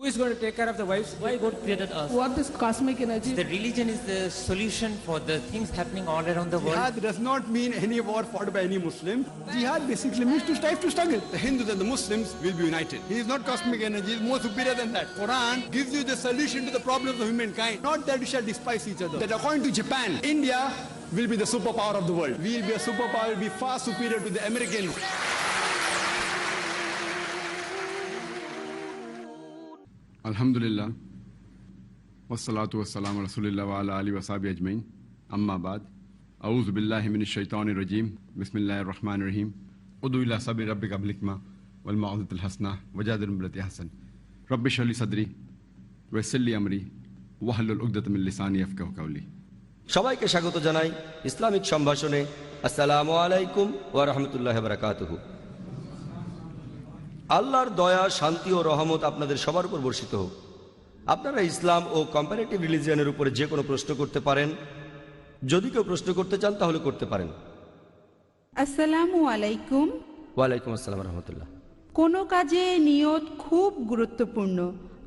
Who is going to take care of the wives? Why God created us? What is cosmic energy? The religion is the solution for the things happening all around the world. Jihad does not mean any war fought by any Muslim. Jihad basically means to strive to struggle. The Hindus and the Muslims will be united. He is not cosmic energy, he is more superior than that. Quran gives you the solution to the problems of humankind, not that we shall despise each other. That according to Japan, India will be the superpower of the world. We will be a superpower, will be far superior to the Americans. Alhamdulillah, wassalatu wassalamu rasulillah wa ala alihi wa sahbihi ajmain, amma ba'd, a'udhu billahi minash shaitanir rajim, bismillahir rahmanir rahim, udu ila sabri rabbika bil hikma wal mau'izatil hasana wajadilhum billati ahsan, rabbi shrah li sadri wa yassir li amri wahlul 'uqdatam min lisani yafqahu qawli। সবাইকে স্বাগত জানাই Islamic সম্ভাষণে। আসসালামু আলাইকুম ওয়া রাহমাতুল্লাহি ওয়া বারাকাতুহু। আল্লাহর দয়া, শান্তি ও রহমত আপনাদের সবার উপর বর্ষিত হোক। আপনারা ইসলাম ও কম্পারেটিভ রিলিজিয়নের উপরে যে কোনো প্রশ্ন করতে পারেন। যদি কেউ প্রশ্ন করতে চান তাহলে করতে পারেন। আসসালামু আলাইকুম। ওয়ালাইকুম আসসালাম রহমতুল্লাহ। কোনো কাজে নিয়ত খুব গুরুত্বপূর্ণ,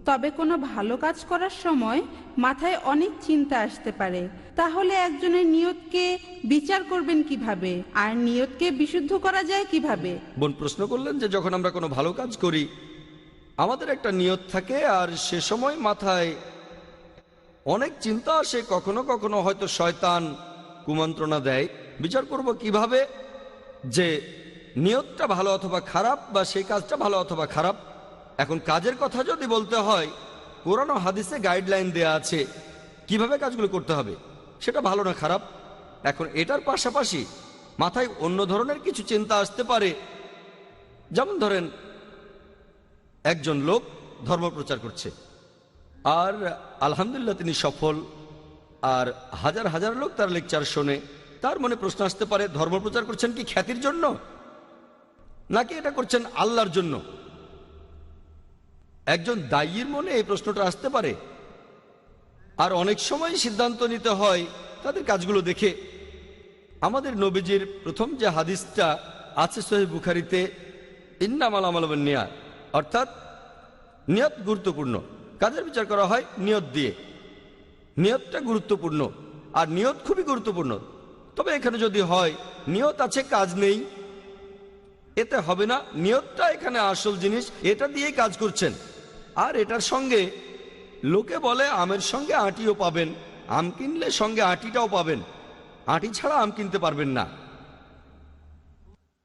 তবে কোনো ভালো কাজ করার সময় মাথায় অনেক চিন্তা আসতে পারে। তাহলে একজনের নিয়তকে বিচার করবেন কিভাবে, আর নিয়তকে বিশুদ্ধ করা যায় কিভাবে? বোন প্রশ্ন করলেন যে যখন আমরা কোনো ভালো কাজ করি আমাদের একটা নিয়ত থাকে, আর সে সময় মাথায় অনেক চিন্তা আসে, কখনো কখনো হয়তো শয়তান কুমন্ত্রণা দেয়। বিচার করব কিভাবে যে নিয়তটা ভালো অথবা খারাপ, বা সেই কাজটা ভালো অথবা খারাপ। এখন কাজের কথা যদি বলতে হয়, কোরআন ও হাদিসে গাইডলাইন দেয়া আছে কিভাবে কাজগুলো করতে হবে, সেটা ভালো না খারাপ। এখন এটার পাশাপাশি মাথায় অন্য ধরনের কিছু চিন্তা আসতে পারে। যেমন ধরেন একজন লোক ধর্ম প্রচার করছে, আর আলহামদুলিল্লাহ তিনি সফল, আর হাজার হাজার লোক তার লেকচার শোনে। তার মনে প্রশ্ন আসতে পারে, ধর্ম প্রচার করছেন কি খ্যাতির জন্য, নাকি এটা করছেন আল্লাহর জন্য? একজন দায়ীর মনে এই প্রশ্নটা আসতে পারে। আর অনেক সময় সিদ্ধান্ত নিতে হয় তাদের কাজগুলো দেখে। আমাদের নবীজির প্রথম যে হাদিসটা আছে সহিহ বুখারীতে, ইন্নামাল আমালু বিন্নিয়াত, অর্থাৎ নিয়ত গুরুত্বপূর্ণ। কাজের বিচার করা হয় নিয়ত দিয়ে। নিয়তটা গুরুত্বপূর্ণ, আর নিয়ত খুবই গুরুত্বপূর্ণ। তবে এখানে যদি হয় নিয়ত আছে কাজ নেই, এতে হবে না। নিয়তটা এখানে আসল জিনিস, এটা দিয়েই কাজ করছেন। আর এটার সঙ্গে লোকে বলে আমের সঙ্গে আটিও পাবেন, আম কিনলে সঙ্গে আটিটাও পাবেন, আটি ছাড়া আম কিনতে পারবেন না।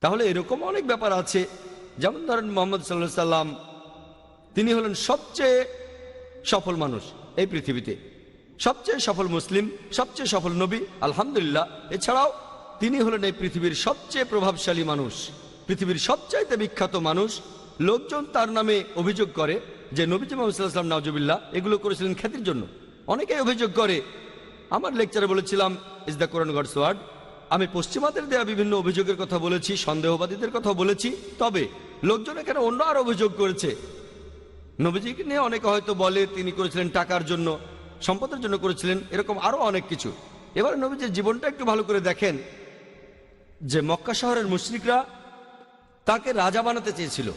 তাহলে এরকম অনেক ব্যাপার আছে। যেমন ধরেন মুহাম্মদ সাল্লাল্লাহু আলাইহি সাল্লাম, তিনি হলেন সবচেয়ে সফল মানুষ এই পৃথিবীতে, সবচেয়ে সফল মুসলিম, সবচেয়ে সফল নবী, আলহামদুলিল্লাহ। এছাড়াও তিনি হলেন এই পৃথিবীর সবচেয়ে প্রভাবশালী মানুষ, পৃথিবীর সবচাইতে বিখ্যাত মানুষ। লোকজন তার নামে অভিযোগ করে যে নবীজি মুহাম্মদ সাল্লাল্লাহু আলাইহি ওয়াসাল্লাম নাউজুবিল্লাহ এগুলো করেছিলেন খ্যাতির জন্য। অনেকেই অভিযোগ করে। আমার লেকচারে বলেছিলাম is the Quran God's word. আমি পশ্চিমাদের দেয়া বিভিন্ন অভিযোগের কথা বলেছি, সন্দেহবাদীদের কথা বলেছি। তবে লোকজন এখানে অন্য আর অভিযোগ করেছে। নবীজিকে নিয়ে অনেকে হয়তো বলে তিনি করেছিলেন টাকার জন্য, সম্পদের জন্য করেছিলেন, এরকম আরো অনেক কিছু। এবার নবীজির জীবনটা একটু ভালো করে দেখেন যে মক্কা শহরের মুশরিকরা তাকে রাজা বানাতে চেয়েছিল।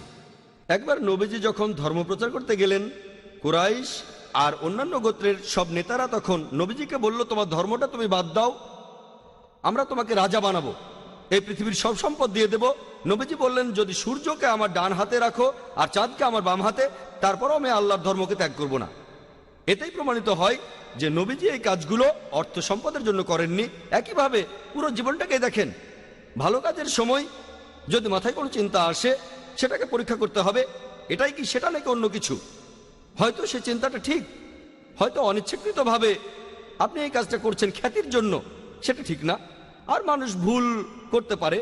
একবার নবীজি যখন ধর্ম প্রচার করতে গেলেন, কুরাইশ আর অন্যান্য গোত্রের সব নেতারা তখন নবীজিকে বলল, তোমার ধর্মটা তুমি বাদ দাও, আমরা তোমাকে রাজা বানাবো, এই পৃথিবীর সব সম্পদ দিয়ে দেব। নবীজি বললেন, যদি সূর্যকে আমার ডান হাতে রাখো আর চাঁদকে আমার বাম হাতে, তারপরও আমি আল্লাহর ধর্মকে ত্যাগ করব না। এতেই প্রমাণিত হয় যে নবীজি এই কাজগুলো অর্থ সম্পদের জন্য করেননি। একইভাবে পুরো জীবনটাকে দেখেন, ভালো কাজের সময় যদি মাথায় কোনো চিন্তা আসে সেটাকে পরীক্ষা করতে হবে, এটাই কি সেটা নাকি অন্য কিছু। হয়তো সে চিন্তাটা ঠিক, হয়তো অনিচ্ছাকৃতভাবে আপনি এই কাজটা করছেন খ্যাতির জন্য, সেটা ঠিক না। আর মানুষ ভুল করতে পারে,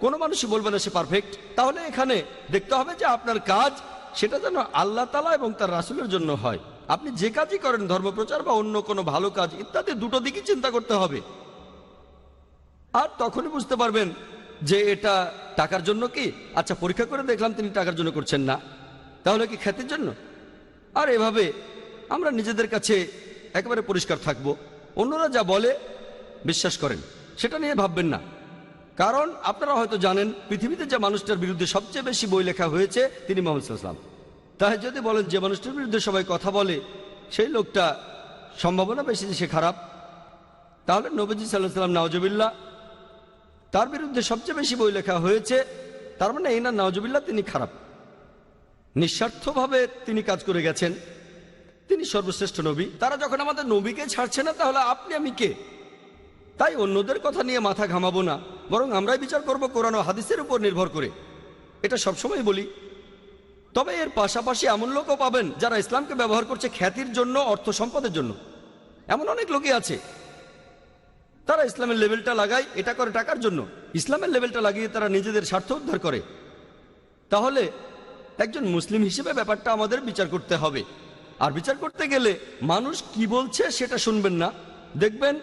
কোনো মানুষই বলবে না সে পারফেক্ট। তাহলে এখানে দেখতে হবে যে আপনার কাজ সেটা যেন আল্লাহ তাআলা এবং তার রাসূলের জন্য হয়। আপনি যে কাজই করেন, ধর্মপ্রচার বা অন্য কোনো ভালো কাজ ইত্যাদি, দুটো দিকই চিন্তা করতে হবে। আর তখনই বুঝতে পারবেন যে এটা টাকার জন্য কি। আচ্ছা, পরীক্ষা করে দেখলাম তিনি টাকার জন্য করছেন না, তাহলে কি খ্যাতির জন্য? আর এভাবে আমরা নিজেদের কাছে একেবারে পরিষ্কার থাকব। অন্যরা যা বলে বিশ্বাস করেন, সেটা নিয়ে ভাববেন না। কারণ আপনারা হয়তো জানেন পৃথিবীতে যে মানুষটার বিরুদ্ধে সবচেয়ে বেশি বই লেখা হয়েছে তিনি মুহাম্মদ সাল্লাল্লাহু আলাইহি ওয়াসাল্লাম। তাই যদি বলেন যে মানুষটার বিরুদ্ধে সবাই কথা বলে সেই লোকটা সম্ভাবনা বেশি যে সে খারাপ, তাহলে নবীজি সাল্লাল্লাহু আলাইহি ওয়াসাল্লাম নাউজুবিল্লাহ তার বিরুদ্ধে সবচেয়ে বেশি বই লেখা হয়েছে, তার মানে এই না নাউজুবিল্লাহ তিনি খারাপ। নিঃস্বার্থভাবে তিনি কাজ করে গেছেন, তিনি সর্বশ্রেষ্ঠ নবী। তারা যখন আমাদের নবীকে ছাড়ছে না, তাহলে আপনি আমি কে? তাই অন্যদের কথা নিয়ে মাথা ঘামাবো না, বরং আমরাই বিচার করব কোরআন ও হাদিসের উপর নির্ভর করে। এটা সবসময় বলি। তবে এর পাশাপাশি এমন লোকও পাবেন যারা ইসলামকে ব্যবহার করছে খ্যাতির জন্য, অর্থ সম্পদের জন্য। এমন অনেক লোকই আছে, তারা ইসলামের লেভেলটা লাগায় এটা করে টাকার জন্য, ইসলামের লেভেলটা লাগিয়ে তারা নিজেদের স্বার্থ উদ্ধার করে। তাহলে একজন মুসলিম হিসেবে ব্যাপারটা আমাদের বিচার করতে হবে। আর বিচার করতে গেলে মানুষ কি বলছে সেটা শুনবেন না, দেখবেন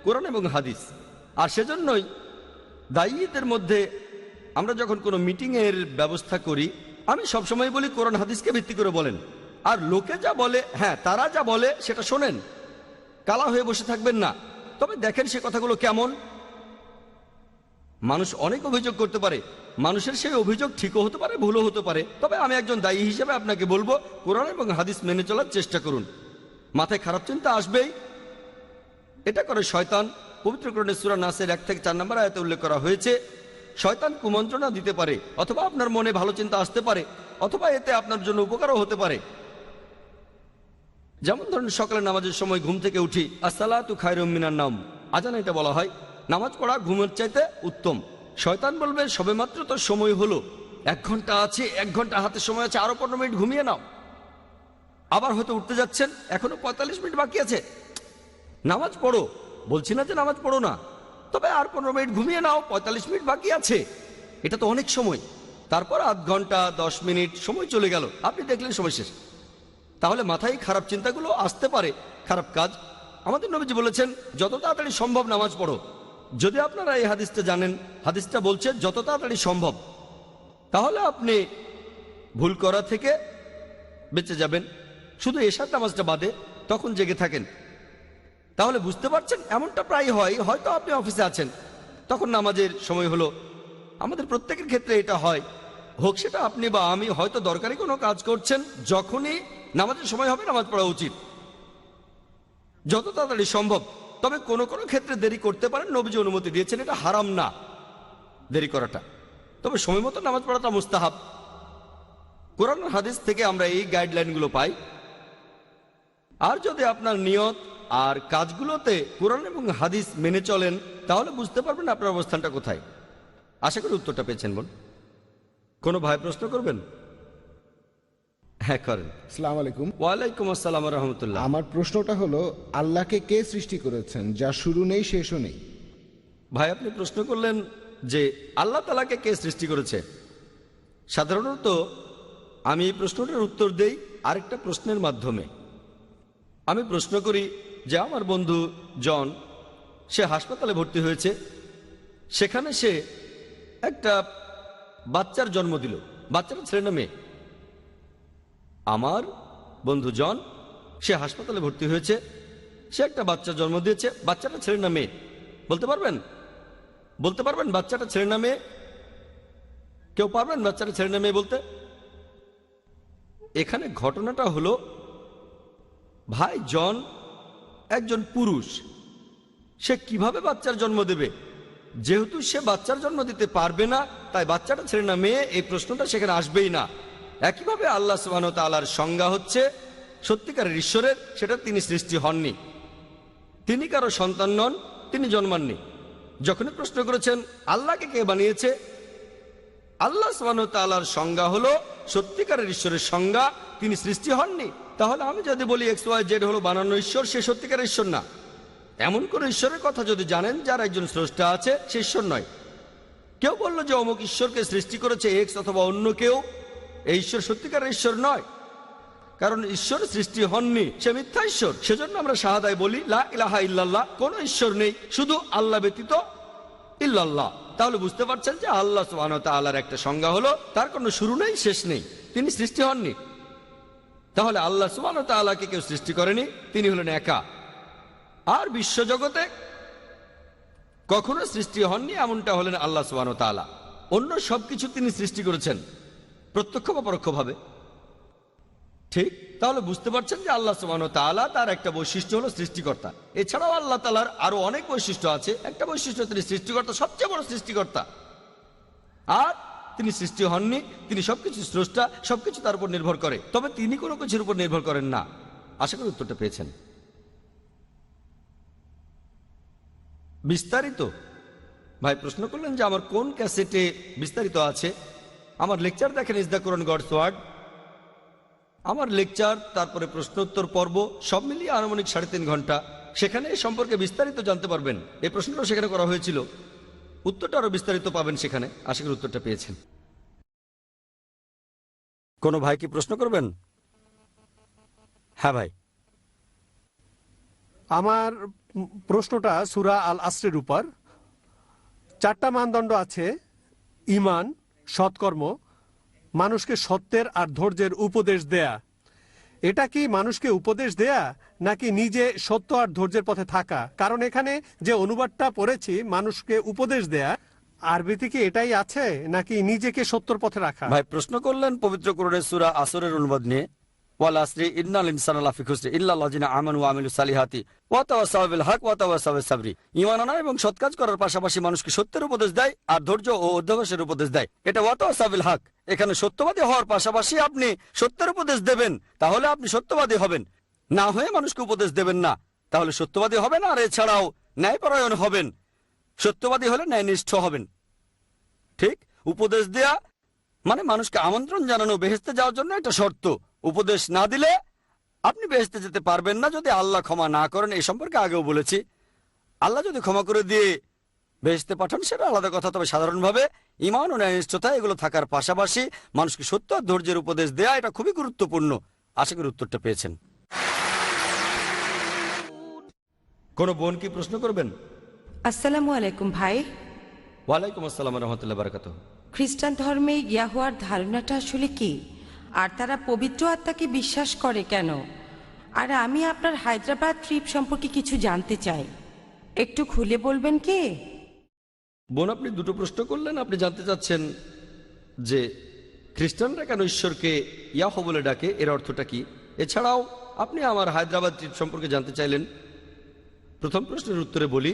কোরআন এবং হাদিস। আর সেজন্যই দায়ীদের মধ্যে আমরা যখন কোনো মিটিংয়ের ব্যবস্থা করি, আমি সবসময় বলি কোরআন হাদিসকে ভিত্তি করে বলেন। আর লোকে যা বলে, হ্যাঁ তারা যা বলে সেটা শোনেন, কালা হয়ে বসে থাকবেন না। তবে দেখেন সে কথাগুলো কেমন। মানুষ অনেক অভিযোগ করতে পারে, মানুষের সেই অভিযোগ ঠিকও হতে পারে, ভুলও হতে পারে। তবে আমি একজন দায়ী হিসেবে আপনাকে বলবো কোরআন এবং হাদিস মেনে চলার চেষ্টা করুন। মাথায় খারাপ চিন্তা আসবেই, এটা করে শয়তান। পবিত্র কোরআনে সূরা নাসের 1 থেকে 4 নম্বর আয়াতে উল্লেখ করা হয়েছে, শয়তান কুমন্ত্রণা দিতে পারে, অথবা আপনার মনে ভালো চিন্তা আসতে পারে, অথবা এতে আপনার জন্য উপকারও হতে পারে। যেমন ধরুন সকালে নামাজের সময় ঘুম থেকে উঠি, আসসালাতু খায়রুম মিনান নাওম, আজানে এটা বলা হয় নামাজ পড়া ঘুমের চাইতে উত্তম। শয়তান বলবে সবেমাত্র তো সময় হলো, 1 ঘন্টা আছে, 1 ঘন্টা হাতে সময় আছে, আরো 15 মিনিট ঘুমিয়ে নাও। আবার হয়তো উঠতে যাচ্ছেন, এখনো 45 মিনিট বাকি আছে, নামাজ পড়ো। বলছি না যে নামাজ পড়ো না, তবে আর 15 মিনিট ঘুমিয়ে নাও, 45 মিনিট বাকি আছে, এটা তো অনেক সময়। তারপর আধ ঘন্টা 10 মিনিট সময় চলে গেল, আপনি দেখলেন সময় শেষ। তাহলে মাথায় খারাপ চিন্তাগুলো আসতে পারে, খারাপ কাজ। আমাদের নবীজি বলেছেন যত তাড়াতাড়ি সম্ভব নামাজ পড়ো। যদি আপনারা এই হাদিসটা জানেন, হাদিসটা বলছে যত তাড়াতাড়ি সম্ভব, তাহলে আপনি ভুল করা থেকে বেঁচে যাবেন। শুধু এশার নামাজটা বাদে তখন জেগে থাকেন। তাহলে বুঝতে পারছেন এমনটা প্রায় হয়। হয়তো আপনি অফিসে আছেন, তখন নামাজের সময় হলো। আমাদের প্রত্যেকের ক্ষেত্রে এটা হয়, হোক সেটা আপনি বা আমি, হয়তো দরকারি কোনো কাজ করছেন, যখনই নামাজের সময় হবে নামাজ পড়া উচিত যত তাড়াতাড়ি সম্ভব। তবে কোনো কোনো ক্ষেত্রে দেরি করতে পারেন, নবীজি অনুমতি দিয়েছেন, এটা হারাম না দেরি করাটা। তবে সময় মতো নামাজ পড়াটা মুস্তাহাব। কোরআন হাদিস থেকে আমরা এই গাইডলাইনগুলো পাই। আর যদি আপনার নিয়ত আর কাজগুলোতে কোরআন এবং হাদিস মেনে চলেন, তাহলে বুঝতে পারবেন আপনার অবস্থানটা কোথায়। আশা করি উত্তরটা পেয়েছেন বোন। কোনো ভাই প্রশ্ন করবেন? হ্যাঁ করেন। আসসালামু আলাইকুম। ওয়ালাইকুম আসসালাম রহমতুল্লাহ। আমার প্রশ্নটা হলো, আল্লাহকে কে সৃষ্টি করেছেন যার শুরু নেই শেষও নেই? ভাই আপনি প্রশ্ন করলেন যে আল্লাহ তাআলাকে কে সৃষ্টি করেছে। সাধারণত আমি এই প্রশ্নটার উত্তর দেই আরেকটা প্রশ্নের মাধ্যমে। আমি প্রশ্ন করি যে আমার বন্ধু জন, সে হাসপাতালে ভর্তি হয়েছে, সেখানে সে একটা বাচ্চার জন্ম দিল। বাচ্চাটা ছেলে না মেয়ে? আমার বন্ধু জন, সে হাসপাতালে ভর্তি হয়েছে, সে একটা বাচ্চার জন্ম দিয়েছে। বাচ্চাটা ছেলে না মেয়ে বলতে পারবেন? বলতে পারবেন বাচ্চাটা ছেলে না মেয়ে? কেউ পারবেন বাচ্চাটা ছেলে না মেয়ে বলতে? এখানে ঘটনাটা হলো, ভাই জন একজন পুরুষ, সে কিভাবে বাচ্চার জন্ম দেবে? যেহেতু সে বাচ্চার জন্ম দিতে পারবে না, তাই বাচ্চাটা ছেলে না মেয়ে এই প্রশ্নটা সেখানে আসবেই না। একইভাবে আল্লাহ সুবহানাহু ওয়া তাআলার সংজ্ঞা হচ্ছে সত্যিকারের ঈশ্বরের, সেটা তিনি সৃষ্টি হননি, তিনি কারো সন্তান নন, তিনি জন্মাননি। যখনই প্রশ্ন করেছেন আল্লাহকে কে বানিয়েছে, আল্লাহ সুবহানাহু ওয়া তাআলার সংজ্ঞা হলো সত্যিকারের ঈশ্বরের সংজ্ঞা, তিনি সৃষ্টি হননি। তাহলে আমি যদি বলি XYZ হলো বানানো ঈশ্বর, সে সত্যিকারের ঈশ্বর না। এমন কোন ঈশ্বরের কথা যদি জানেন যার একজন স্রষ্টা আছে, সে ঈশ্বর নয়। কেউ বলল যে অমুক ঈশ্বরকে সৃষ্টি করেছে X অথবা অন্য কেউ, এই ঈশ্বর সত্যিকারের ঈশ্বর নয়, কারণ ঈশ্বর সৃষ্টি হননি, সে মিথ্যা ঈশ্বর। সেজন্য আমরা শাহাদায় বলি লা ইলাহা ইল্লাল্লাহ, কোন ঈশ্বর নেই, শুধু আল্লাহ ব্যতীত ইল্লাল্লাহ। তাহলে বুঝতে পারছেন যে আল্লাহ সুবহানাহু ওয়া তাআলার একটা সংজ্ঞা হলো তার কোনো শুরু নেই, শেষ নেই, তিনি সৃষ্টি হননি। তাহলে আল্লাহ সুবহানাহু ওয়া তাআলাকে কেউ সৃষ্টি করেনি, তিনি হলেন একা। আর বিশ্বজগতে কখনো সৃষ্টি হননি এমনটা হলেন আল্লাহ সুবহানাহু ওয়া তাআলা। অন্য সবকিছু তিনি সৃষ্টি করেছেন প্রত্যক্ষ বা পরোক্ষভাবে। ঠিক, তাহলে বুঝতে পারছেন যে আল্লাহ সুবহানাহু ওয়া তাআলা তার একটা বৈশিষ্ট্য হলো সৃষ্টিকর্তা। এছাড়াও আল্লাহ তাআলার আরো অনেক বৈশিষ্ট্য আছে। একটা বৈশিষ্ট্য, তিনি সৃষ্টিকর্তা, সবচেয়ে বড় সৃষ্টিকর্তা। আর তিনি সৃষ্টি হননি, তিনি সবকিছু স্রষ্টা, সবকিছু তার উপর নির্ভর করে, তবে তিনি কোনো কিছুর উপর নির্ভর করেন না। আশা করি উত্তরটা পেয়েছেন। বিস্তারিত ভাই প্রশ্ন করলেন যে আমার কোন ক্যাসেটে বিস্তারিত আছে। আমার লেকচার দেখেন, is the Quran God's word. আমার লেকচার, তারপরে প্রশ্নোত্তর পর্ব সব মিলিয়ে আনুমানিক 3.5 ঘন্টা। সেখানে এ সম্পর্কে বিস্তারিত জানতে পারবেন। এই প্রশ্নটাও সেখানে করা হয়েছিল, উত্তরটা আরো বিস্তারিত পাবেন সেখানে। আশা করি উত্তরটা পেয়েছেন। কোনো ভাই কি প্রশ্ন করবেন? হ্যাঁ ভাই। আমার প্রশ্নটা সূরা আল আসরের উপর। 4টা মানদণ্ড আছে: ঈমান, সৎকর্ম, মানুষকে সত্যের আর ধৈর্যের উপদেশ দেয়া। এটা কি মানুষকে উপদেশ দেয়া নাকি নিজে সত্য আর ধৈর্যের পথে থাকা? কারণ এখানে যে অনুবাদটা পড়েছি, মানুষকে উপদেশ দেয়া, আরবিতে কি এটাই আছে নাকি নিজেকে সত্যর পথে রাখা? ভাই প্রশ্ন করলেন পবিত্র কোরআনের সূরা আসরের অনুবাদ নিয়ে। ওয়াল আসরি ইন্নাল ইনসানা লাফি খুসর ইল্লাল্লাযিনা আমানু ওয়া আমিলুস সালিহাতি ওয়া তাওয়াসাউ বিল হক ওয়া তাওয়াসাউ বিস সাবরি। ঈমান আনা এবং সৎ কাজ করার পাশাপাশি মানুষকে সত্যের উপদেশ দেয় আর ধৈর্য ও অধ্যবসায়ের উপদেশ দেয়। এটা ওয়া তাওয়াসাউ বিল হক। এখানে সত্যবাদী হওয়ার পাশাপাশি আপনি সত্যের উপদেশ দেবেন, তাহলে আপনি সত্যবাদী হবেন। না হয়ে মানুষকে উপদেশ দেবেন না, তাহলে সত্যবাদী হবেন। আর এছাড়াও ন্যায়পরায়ণ হবেন। সত্যবাদী হলে ন্যায়নিষ্ঠ হবেন। ঠিক, উপদেশ দেয়া মানে মানুষকে আমন্ত্রণ জানানো বেহেশতে যাওয়ার জন্য একটা শর্ত। উপদেশ না দিলে আপনি বেহেশতে যেতে পারবেন না যদি আল্লাহ ক্ষমা না করেন। এই সম্পর্কে আগেও বলেছি, আল্লাহ যদি ক্ষমা করে দিয়ে বেহেশতে পাঠান সেটা আলাদা কথা। তবে সাধারণভাবে ঈমান ও ন্যায়নিষ্ঠতা এগুলো থাকার পাশাপাশি মানুষকে সত্য আর ধৈর্যের উপদেশ দেয়া, এটা খুবই গুরুত্বপূর্ণ। আশা করি উত্তরটা পেয়েছেন। কোন বোন কি প্রশ্ন করবেন? আসসালামু আলাইকুম ভাই। ওয়ালাইকুম আসসালাম রহমতুল্লাহ বারাকাতুহু। খ্রিস্টান ধর্মে ইয়াহুয়ার ধারণাটা আসলে কি, আর তারা পবিত্র আত্মাকে বিশ্বাস করে কেন? আর আমি আপনার হায়দ্রাবাদ ট্রিপ সম্পর্কে কিছু জানতে চাই, একটু খুলে বলবেন কি? বোন, আপনি দুটো প্রশ্ন করলেন। আপনি জানতে চাচ্ছেন যে খ্রিস্টানরা কেন ঈশ্বরকে ইয়াহ বলে ডাকে, এর অর্থটা কি। এছাড়াও আপনি আমার হায়দ্রাবাদ ট্রিপ সম্পর্কে জানতে চাইলেন। প্রথম প্রশ্নের উত্তরে বলি,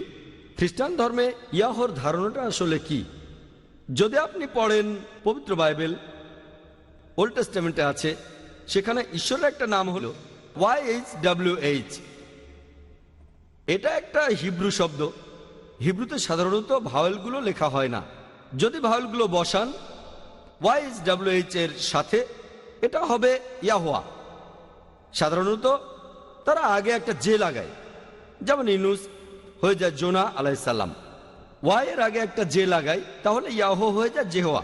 খ্রিস্টান ধর্মে ইয়াহর ধারণাটা আসলে কি। যদি আপনি পড়েন পবিত্র বাইবেল, ওল্ড টেস্টামেন্টে আছে, সেখানে ঈশ্বরের একটা নাম হলো YHWH। এটা একটা হিব্রু শব্দ। হিব্রুতে সাধারণত ভাওয়েলগুলো লেখা হয় না। যদি ভাওয়েলগুলো বসান YHWH এর সাথে, এটা হবে ইয়াহওয়া। সাধারণত তারা আগে একটা জে লাগায়, যেমন ইউনুস হয়ে যায় জোনা আলাইসাল্লাম। ওয়াই এর আগে একটা জে লাগায়, তাহলে ইয়াহো হয়ে যায় জেহোয়া।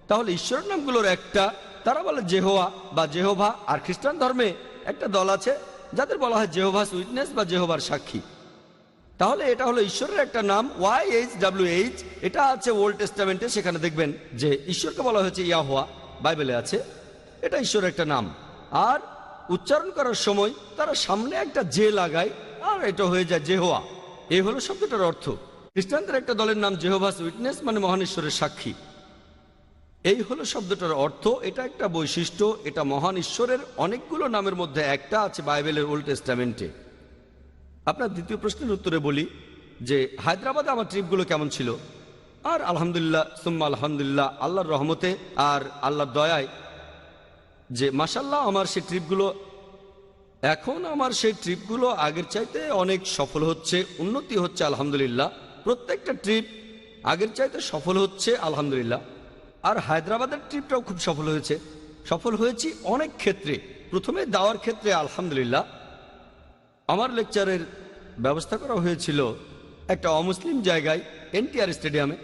তাহলে ঈশ্বরের নামগুলোর একটা, তারা বলে জেহোয়া বা জেহোভা। আর খ্রিস্টান ধর্মে একটা দল আছে যাদের বলা হয় জেহোভাস উইটনেস বা জেহোবার সাক্ষী। তাহলে এটা হলো ঈশ্বরের একটা নাম YHWH। এটা আছে ওল্ড টেস্টামেন্টে, সেখানে দেখবেন যে ঈশ্বরকে বলা হয়েছে ইয়াহোয়া, বাইবেলে আছে। এটা ঈশ্বরের একটা নাম। আর উচ্চারণ করার সময় তারা সামনে একটা জে লাগায়, আর এটা হয়ে যায় জেহোয়া। এই হলো শব্দটার অর্থ। খ্রিস্টানদের একটা দলের নাম জেহোভাস উইটনেস, মানে মহান ঈশ্বরের সাক্ষী। এই হলো শব্দটার অর্থ। এটা একটা বৈশিষ্ট্য, এটা মহান ঈশ্বরের অনেকগুলো নামের মধ্যে একটা আছে বাইবেলের ওল্ড টেস্টামেন্টে। আপনার দ্বিতীয় প্রশ্নের উত্তরে বলি যে হায়দ্রাবাদে আমার ট্রিপগুলো কেমন ছিল। আর আলহামদুলিল্লাহ সুম্মা আলহামদুলিল্লাহ, আল্লাহর রহমতে আর আল্লাহর দয়ায় যে মাশাল্লাহ আমার সেই ট্রিপগুলো আগের চাইতে অনেক সফল হচ্ছে, উন্নতি হচ্ছে আলহামদুলিল্লাহ। প্রত্যেকটা ট্রিপ আগের চাইতে সফল হচ্ছে আলহামদুলিল্লাহ। আর হায়দ্রাবাদের ট্রিপটাও খুব সফল হয়েছি অনেক ক্ষেত্রে। প্রথমে দাওয়ার ক্ষেত্রে আলহামদুলিল্লাহ আমার লেকচারের ব্যবস্থা করা হয়েছিল একটা অমুসলিম জায়গায়, NTR স্টেডিয়ামে।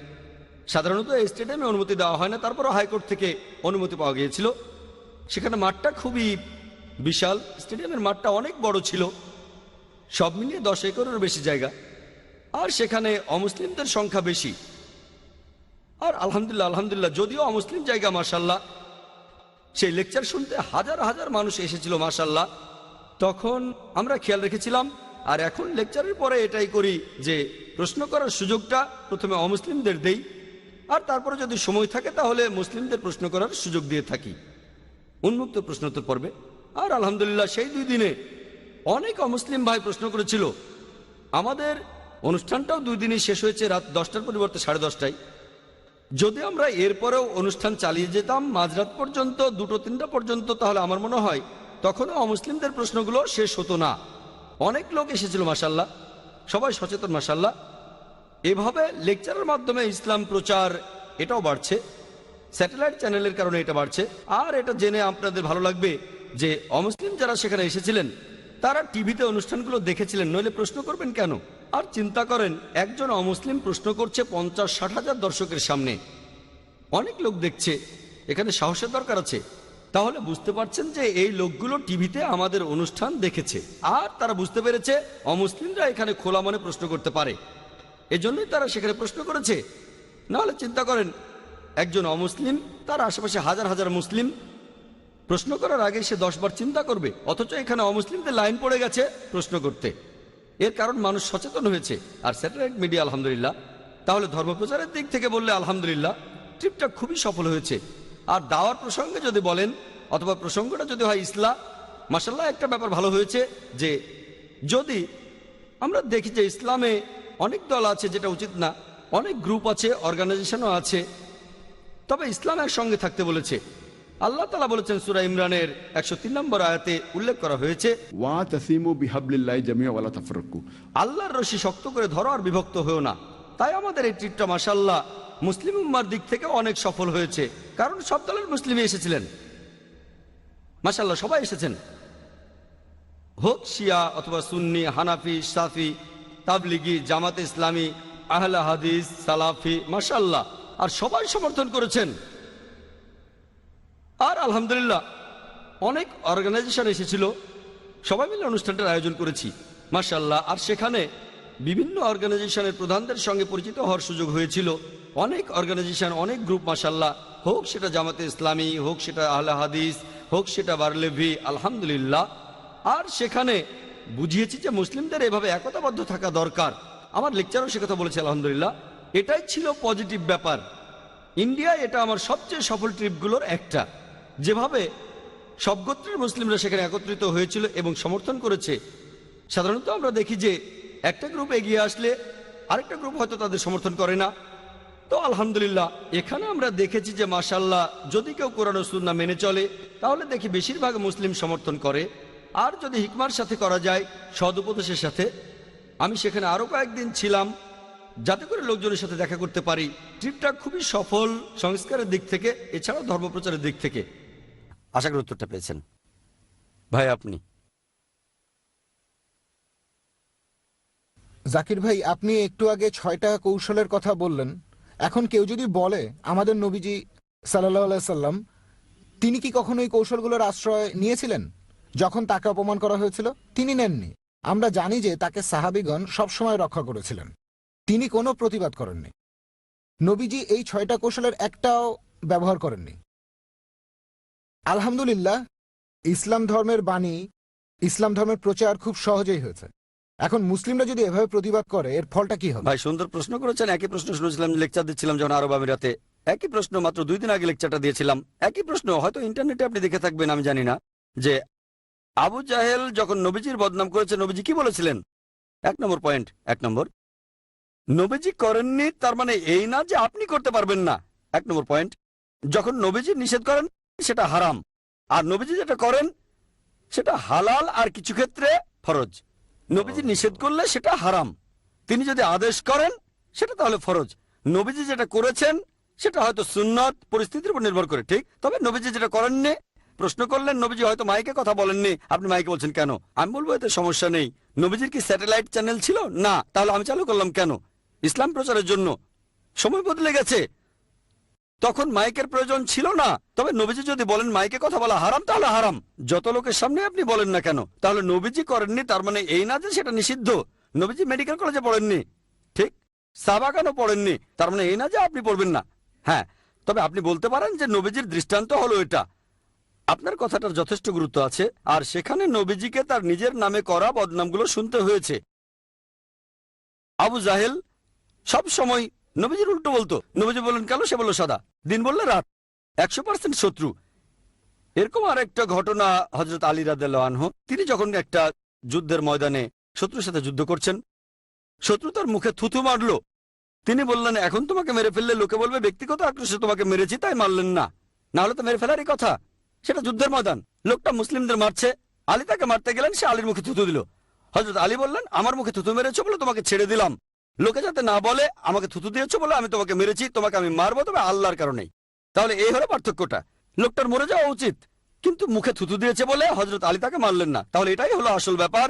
সাধারণত এই স্টেডিয়ামে অনুমতি দেওয়া হয় না, তারপরও হাইকোর্ট থেকে অনুমতি পাওয়া গিয়েছিল। সেখানে মাঠটা খুবই বিশাল, স্টেডিয়ামের মাঠটা অনেক বড় ছিল, সব মিলিয়ে 10 একরেরও বেশি জায়গা। আর সেখানে অমুসলিমদের সংখ্যা বেশি। আর আলহামদুলিল্লাহ যদিও অমুসলিম জায়গা মাশাল্লাহ, সেই লেকচার শুনতে হাজার হাজার মানুষ এসেছিল মাশাল্লাহ। তখন আমরা খেয়াল রেখেছিলাম, আর এখন লেকচারের পরে এটাই করি যে প্রশ্ন করার সুযোগটা প্রথমে অমুসলিমদের দেই, আর তারপরে যদি সময় থাকে তাহলে মুসলিমদের প্রশ্ন করার সুযোগ দিয়ে থাকি উন্মুক্ত প্রশ্নোত্তর পর্বে। আর আলহামদুলিল্লাহ সেই 2 দিনে অনেক অমুসলিম ভাই প্রশ্ন করেছিল। আমাদের অনুষ্ঠানটাও 2 দিনই শেষ হয়েছে রাত 10টার পরিবর্তে 10:30টায়। যদি আমরা এরপরেও অনুষ্ঠান চালিয়ে যেতাম মাঝরাত পর্যন্ত, 2-3টা পর্যন্ত, তাহলে আমার মনে হয় তখনও অমুসলিমদের প্রশ্নগুলো শেষ হতো না। অনেক লোক এসেছিল মাশাআল্লাহ, সবাই সচেতন মাশাআল্লাহ। এভাবে লেকচারের মাধ্যমে ইসলাম প্রচার এটাও বাড়ছে, স্যাটেলাইট চ্যানেলের কারণে এটা বাড়ছে। আর এটা জেনে আপনাদের ভালো লাগবে যে অমুসলিম যারা সেখানে এসেছিলেন তারা টিভিতে অনুষ্ঠানগুলো দেখেছিলেন, নইলে প্রশ্ন করবেন কেন? আর চিন্তা করেন, একজন অমুসলিম প্রশ্ন করছে 50-60 হাজার দর্শকের সামনে, অনেক লোক দেখছে, এখানে সাহসের দরকার আছে। তাহলে বুঝতে পারছেন যে এই লোকগুলো টিভিতে আমাদের অনুষ্ঠান দেখেছে আর তারা বুঝতে পেরেছে অমুসলিমরা এখানে খোলা মনে প্রশ্ন করতে পারে, এজন্যই তারা সেখানে প্রশ্ন করেছে। নাহলে চিন্তা করেন, একজন অমুসলিম, তার আশেপাশে হাজার হাজার মুসলিম, প্রশ্ন করার আগে সে 10 বার চিন্তা করবে, অথচ এখানে অমুসলিমদের লাইন পড়ে গেছে প্রশ্ন করতে। এর কারণ মানুষ সচেতন হয়েছে। আর স্যাটেলাইট মিডিয়া আলহামদুলিল্লাহ। তাহলে ধর্মপ্রচারের দিক থেকে বললে আলহামদুলিল্লাহ ট্রিপটা খুবই সফল হয়েছে। আর দাওয়ার প্রসঙ্গে যদি বলেন, অথবা প্রসঙ্গটা যদি হয় ইসলাম, মাশাআল্লাহ একটা ব্যাপার ভালো হয়েছে যে যদি আমরা দেখি যে ইসলামে অনেক দল আছে, যেটা উচিত না, অনেক গ্রুপ আছে, অর্গানাইজেশনও আছে, তবে ইসলাম একসঙ্গে থাকতে বলেছে। আল্লাহ তাআলা বলেছেন সূরা ইমরানের 103 নম্বর আয়াতে উল্লেখ করা হয়েছে, ওয়াতাসিমু বিহাবলিল্লাহি জামিআ ওয়ালা তাফাররাকু, আল্লাহর রশি শক্ত করে ধরো আর বিভক্ত হয়েও না। তাই আমাদের এই ট্রিপটা মাশাআল্লাহ মুসলিম উম্মার দিক থেকে অনেক সফল হয়েছে, কারণ সব দলের মুসলিমই এসেছিলেন মাশাআল্লাহ, সবাই এসেছেন, হোক শিয়া অথবা সুন্নি, হানাফি, শাফি, তাবলিগি, জামাতে ইসলামী, আহলে হাদিস, সালাফি, মাশাআল্লাহ, আর সবাই সমর্থন করেছেন। আর আলহামদুলিল্লাহ অনেক অর্গানাইজেশন এসেছিল, সবাই মিলে অনুষ্ঠানটার আয়োজন করেছি মাশাআল্লাহ। আর সেখানে বিভিন্ন অর্গানাইজেশনের প্রধানদের সঙ্গে পরিচিত হওয়ার সুযোগ হয়েছিল। অনেক অর্গানাইজেশন, অনেক গ্রুপ মাশাআল্লাহ, হোক সেটা জামাতে ইসলামী, হোক সেটা আহলে হাদিস, হোক সেটা বারলেভি, আলহামদুলিল্লাহ। আর সেখানে বুঝিয়েছি যে মুসলিমদের এভাবে একতাবদ্ধ থাকা দরকার। আমার লেকচারও সে কথা বলেছে আলহামদুলিল্লাহ। এটাই ছিল পজিটিভ ব্যাপার। ইন্ডিয়া এটা আমার সবচেয়ে সফল ট্রিপগুলোর একটা, যেভাবে সব গোত্রের মুসলিমরা সেখানে একত্রিত হয়েছিল এবং সমর্থন করেছে। সাধারণত আমরা দেখি যে একটা গ্রুপ এগিয়ে আসলে আরেকটা গ্রুপ হয়তো তাদের সমর্থন করে না। তো আলহামদুলিল্লাহ এখানে আমরা দেখেছি যে মাশাআল্লাহ যদি কেউ কোরআন ও সুন্নাহ মেনে চলে তাহলে দেখি বেশিরভাগ মুসলিম সমর্থন করে। আর যদি হিকমার সাথে করা যায়, সদুপদেশের সাথে। আমি সেখানে আরও কয়েকদিন ছিলাম যাতে করে লোকজনের সাথে দেখা করতে পারি। ট্রিপটা খুবই সফল সংস্কারের দিক থেকে, এছাড়াও ধর্মপ্রচারের দিক থেকে। আশা করি উত্তরটা পেয়েছেন ভাই। আপনি জাকির ভাই, আপনি একটু আগে 6টা কৌশলের কথা বললেন। এখন কেউ যদি বলে আমাদের নবীজি সাল্লাল্লাহু আলাইহি সাল্লাম তিনি কি কখনো এই কৌশলগুলোর আশ্রয় নিয়েছিলেন? যখন তাকে অপমান করা হয়েছিল তিনি নেননি। আমরা জানি যে তাকে সাহাবীগণ সবসময় রক্ষা করেছিলেন, তিনি কোনো প্রতিবাদ করেননি। নবীজি এই 6টা কৌশলের একটাও ব্যবহার করেননি। আলহামদুলিল্লাহ ইসলাম ধর্মের বাণী, ইসলাম ধর্মের প্রচার খুব সহজেই হয়েছে। এখন মুসলিমরা যদি এভাবে প্রতিবাদ করে এর ফলটা কি হবে? ভাই সুন্দর প্রশ্ন করেছেন। একই প্রশ্ন শুনেছিলাম, লেকচার দিচ্ছিলাম যখন আরব আমিরাতে। একই প্রশ্ন, মাত্র 2 দিন আগে লেকচারটা দিয়েছিলাম। একই প্রশ্ন, হয়তো ইন্টারনেটে আপনি দেখে থাকবেন, আমি জানি না, যে আবু জাহেল যখন নবীজির বদনাম করেছে নবীজি কি বলেছিলেন? 1 নম্বর পয়েন্ট, 1 নম্বর, নবীজি করেননি তার মানে এই না যে আপনি করতে পারবেন না। 1 নম্বর পয়েন্ট, যখন নবীজি নিষেধ করেন সেটা হারাম, আর নবীজি যেটা করেন সেটা হালাল, আর কিছু ক্ষেত্রে ফরজ। নবীজি নিষেধ করলে সেটা হারাম, তিনি যদি আদেশ করেন সেটা তাহলে ফরজ। নবীজি যেটা করেছেন সেটা হয়তো সুন্নত, পরিস্থিতির উপর নির্ভর করে, ঠিক। তবে নবীজি যেটা করেননি, প্রশ্ন করলেন নবীজি হয়তো মাইকে কথা বলেননি, আপনি মাইকে বলছেন কেন? আমি বলবো এতে সমস্যা নেই। নবীজির কি স্যাটেলাইট চ্যানেল ছিল? না, তাহলে আমি চালু করলাম কেন? ইসলাম প্রচারের জন্য। সময় বদলে গেছে, তখন মাইকের প্রয়োজন ছিল না। তবে নবীজি যদি বলেন মাইকে কথা বলা হারাম, তাহলে হারাম, যত লোকের সামনে আপনি বলেন না কেন। তাহলে নবীজি করেননি তার মানে এই না যে সেটা নিষিদ্ধ। নবীজি মেডিকেল কলেজে পড়েননি, ঠিক, সাহাবাগণও পড়েননি, তার মানে এই না যে আপনি পড়বেন না। হ্যাঁ, তবে আপনি বলতে পারেন যে নবীজির দৃষ্টান্ত হলো এটা। আপনার কথাটার যথেষ্ট গুরুত্ব আছে। আর সেখানে নবীজিকে তার নিজের নামে করা বদনামগুলো শুনতে হয়েছে। আবু জাহেল সব সময় নবীজির উল্টো বলতো। নবীজি বললেন কালো, সে বলল সাদা, দিন বললে রাত, 100% শত্রু। এরকম আর একটা ঘটনা হযরত আলী রাদিয়াল্লাহু আনহু, তিনি যখন একটা যুদ্ধের ময়দানে শত্রুর সাথে যুদ্ধ করছেন, শত্রু তার মুখে থুথু মারলো, তিনি বললেন এখন তোমাকে মেরে ফেললে লোকে বলবে ব্যক্তিগত আক্রোশে তোমাকে মেরেছি তাই মারলেন না, না হলে তো মেরে ফেলারই কথা। সেটা যুদ্ধের ময়দান, লোকটা মুসলিমদের মারছে, আলী তাকে মারতে গেলেন, সে আলীর মুখে থুতু দিল। হযরত আলী বললেন আমার মুখে থুতু মেরেছো বলে তোমাকে ছেড়ে দিলাম, লোকে যাতে না বলে আমাকে থুতু দিয়েছো বলে আমি তোমাকে মেরেছি, তোমাকে আমি মারবো তবে আল্লাহর কারণেই। তাহলে এই হলো পার্থক্যটা, লোকটার মরে যাওয়া উচিত, কিন্তু মুখে থুতু দিয়েছে বলে হযরত আলী তাকে মারলেন না। তাহলে এটাই হলো আসল ব্যাপার।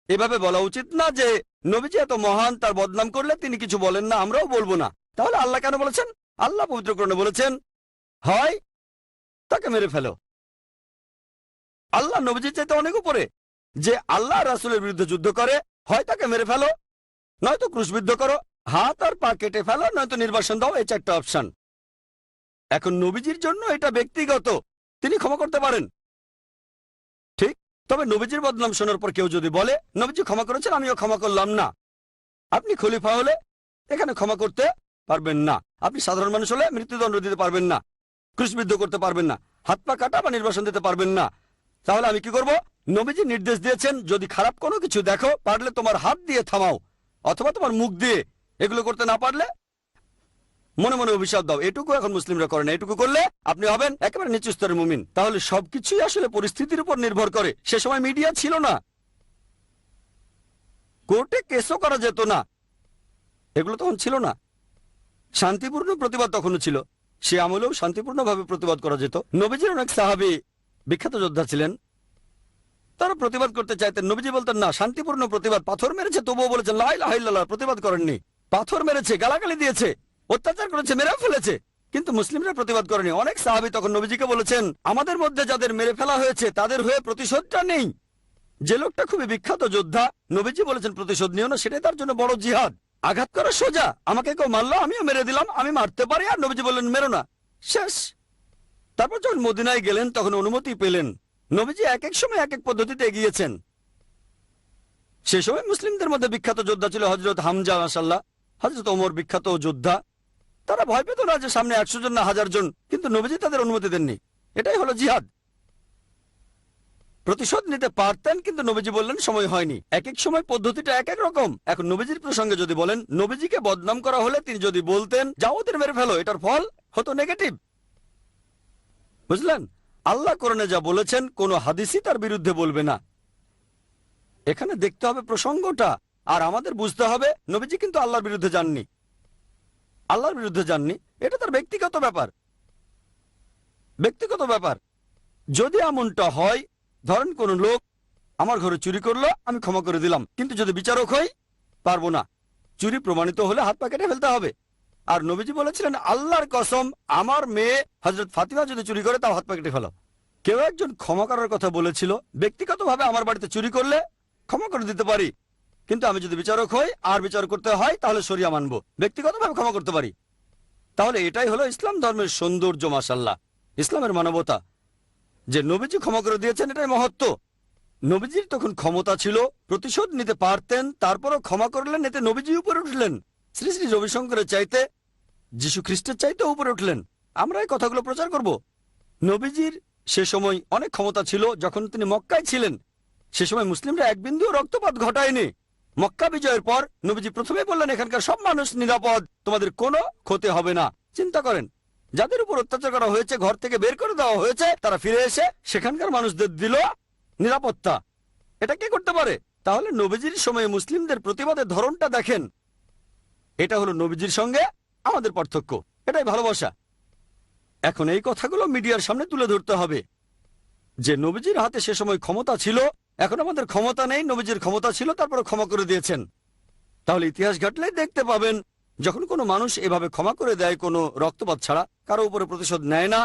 এভাবে বলা উচিত না যে নবীজি এত মহান, তার বদনাম করলে তিনি কিছু বলেন না, আমরাও বলবো না। তাহলে আল্লাহ কেন বলেছেন? আল্লাহ পবিত্র কোরআনে বলেছেন হয় তাকে মেরে ফেলো। আল্লাহ নবীজির চাইতে অনেক উপরে, যে আল্লাহ রাসূলের বিরুদ্ধে যুদ্ধ করে হয় তাকে মেরে ফেলো, নয়তো ক্রুশবিদ্ধ করো, হাত আর পা কেটে ফেলো, নয়তো নির্বাসন দাও, এই চারটা অপশন। এখন নবীজির জন্য এটা ব্যক্তিগত, তিনি ক্ষমা করতে পারেন, ঠিক। তবে নবীজির বদনাম শোনার পর কেউ যদি বলে নবীজি ক্ষমা করেছেন আমিও ক্ষমা করলাম না, আপনি খলিফা হলে এখানে ক্ষমা করতে পারবেন না, আপনি সাধারণ মানুষ হলে মৃত্যুদণ্ড দিতে পারবেন না, ক্রুশবিদ্ধ করতে পারবেন না, হাত পা কাটা বা নির্বাসন দিতে পারবেন না। তাহলে আমি কি করব? নবীজি নির্দেশ দিয়েছেন যদি খারাপ কোনো কিছু দেখো পারলে তোমার হাত দিয়ে থামাও অথবা তোমার মুখ দিয়ে, এগুলো করতে না পারলে মনে মনে অভিশাপ দাও। এটুকু এখন মুসলিমরা করে না, এটুকু করলে আপনি হবেন একেবারে নিচু স্তরের মুমিন। তাহলে সবকিছুই আসলে পরিস্থিতির উপর নির্ভর করে। সে সময় মিডিয়া ছিল না, কোর্টে কেসও করা যেত না, এগুলো তখন ছিল না। শান্তিপূর্ণ প্রতিবাদ তখনও ছিল, সে আমলেও শান্তিপূর্ণভাবে প্রতিবাদ করা যেত। নবীজির অনেক সাহাবী বিখ্যাত যোদ্ধা ছিলেন, তারা প্রতিবাদ করতে চাইতেন, নবীজি বলতেন না, শান্তিপূর্ণ প্রতিবাদ। পাথর মেরেছে তবুও বলেছেন লা ইলাহা ইল্লাল্লাহ, প্রতিবাদ করেননি। পাথর মেরেছে, গালাগালি দিয়েছে, অত্যাচার করেছে, মেরেও ফেলেছে, কিন্তু মুসলিমরা প্রতিবাদ করেনি। অনেক সাহাবী তখন নবীজিকে বলেছেন আমাদের মধ্যে যাদের মেরে ফেলা হয়েছে তাদের হয়ে প্রতিশোধটা নেই। যে লোকটা খুবই বিখ্যাত যোদ্ধা, নবীজি বলেছেন প্রতিশোধ নিও না, সেটাই তার জন্য বড় জিহাদ। আঘাত করা সোজা, আমাকে কেউ মারলো আমিও মেরে দিলাম, আমি মারতে পারি, আর নবীজি বললেন মেরো না, শেষ। তারপর যখন মদিনায় গেলেন তখন অনুমতি পেলেন। নবীজি এক এক সময় এক এক পদ্ধতিতে এগিয়েছেন। সে সময় মুসলিমদের মধ্যে বিখ্যাত যোদ্ধা ছিল হযরত হামজা, মাশাআল্লাহ, হযরত ওমর বিখ্যাত যোদ্ধা। তারা ভয় পেত না যে সামনে 100 জন না 1000 জন, কিন্তু নবীজি তাদের অনুমতি দেননি। এটাই হলো জিহাদ। প্রতিশোধ নিতে পারতেন, কিন্তু নবীজি বললেন সময় হয়নি। এক এক সময় পদ্ধতিটা এক এক রকম। এখন নবীজির প্রসঙ্গে যদি বলেন, নবীজিকে বদনাম করা হলে তিনি যদি বলতেন যাও ওদের মেরে ফেলো, এটার ফল হতো নেগেটিভ। বুঝলেন? আল্লাহ কোরআনে যা বলেছেন কোন হাদিসই তার বিরুদ্ধে বলবে না। এখানে দেখতে হবে প্রসঙ্গটা, আর আমাদের বুঝতে হবে নবীজি কিন্তু আল্লাহর বিরুদ্ধে যাননি, আল্লাহর বিরুদ্ধে যাননি, এটা তার ব্যক্তিগত ব্যাপার, ব্যক্তিগত ব্যাপার। যদি এমনটা হয়, ধরেন কোন লোক আমার ঘরে চুরি করলো, আমি ক্ষমা করে দিলাম, কিন্তু যদি বিচারক হই পারবো না, চুরি প্রমাণিত হলে হাত পা কেটে ফেলতে হবে। আর নবীজি বলেছিলেন আল্লাহর কসম আমার মেয়ে হযরত ফাতিমা যদি চুরি করে তাও হাত পা কেটে ফেলো। কেউ একজন ক্ষমা করার কথা বলেছিল, ব্যক্তিগতভাবে আমার বাড়িতে চুরি করলে ক্ষমা করে দিতে পারি, কিন্তু আমি যদি বিচারক হই আর বিচার করতে হয় তাহলে শরিয়া মানব, ব্যক্তিগতভাবে ক্ষমা করতে পারি। তাহলে এটাই হলো ইসলাম ধর্মের সৌন্দর্য, মাশাআল্লাহ, ইসলামের মানবতা, যে নবীজি ক্ষমা করে দিয়েছেন, এটাই মহত্ব। নবীজির তখন ক্ষমতা ছিল, প্রতিশোধ নিতে পারতেন, তারপরও ক্ষমা করলেন, এতে নবীজি উপরে উঠলেন। শ্রী শ্রী রবিশঙ্করের চাইতে, যীশু খ্রিস্টের চাইতে উপরে উঠলেন। আমরা এই কথাগুলো প্রচার করব। নবীজির সে সময় অনেক ক্ষমতা ছিল, যখন তিনি মক্কায় ছিলেন সে সময় মুসলিমরা এক বিন্দুও রক্তপাত ঘটায়নি। মক্কা বিজয়ের পর নবীজি প্রথমে বললেন এখানকার সব মানুষ নিরাপদ, তোমাদের কোনো ক্ষতি হবে না। চিন্তা করেন, যাদের উপর অত্যাচার করা হয়েছে, ঘর থেকে বের করে দেওয়া হয়েছে, তারা ফিরে এসে সেখানকার মানুষদের দিল নিরাপত্তা। এটা কে করতে পারে? তাহলে নবীজির সময়ে মুসলিমদের প্রতিবাদের ধরনটা দেখেন। এটা হলো নবীজির সঙ্গে আমাদের পার্থক্য, এটাই ভালোবাসা। এখন এই কথাগুলো মিডিয়ার সামনে তুলে ধরতে হবে যে নবীজির হাতে সে সময় ক্ষমতা ছিল, এখন আমাদের ক্ষমতা নেই, নবীজির ক্ষমতা ছিল, তারপরে ক্ষমা করে দিয়েছেন। তাহলে ইতিহাস ঘাটলে দেখতে পাবেন যখন কোনো মানুষ এভাবে ক্ষমা করে দেয়, কোনো রক্তপাত ছাড়া, কারো উপরে প্রতিশোধ নেয় না,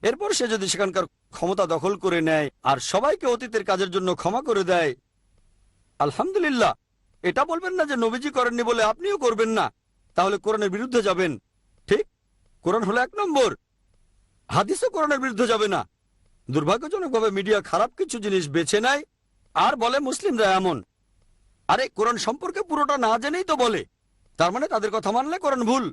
এরপর সে যদি সেখানকার ক্ষমতা দখল করে নেয় আর সবাইকে অতীতের কাজের জন্য ক্ষমা করে দেয়, আলহামদুলিল্লাহ। এটা বলবেন না যে নবীজি করেননি বলে আপনিও করবেন না, তাহলে কোরআনের বিরুদ্ধে যাবেন। ঠিক, কোরআন হলো 1 নম্বর, হাদিসও কোরআনের বিরুদ্ধে যাবে না। দুর্ভাগ্যজনকভাবে মিডিয়া খারাপ কিছু জিনিস বেছে নেয় আর বলে মুসলিমরা এমন। আরে কোরআন সম্পর্কে পুরোটা না জেনেই তো বলে, তার মানে তাদের কথা মানলে কোরআন ভুল।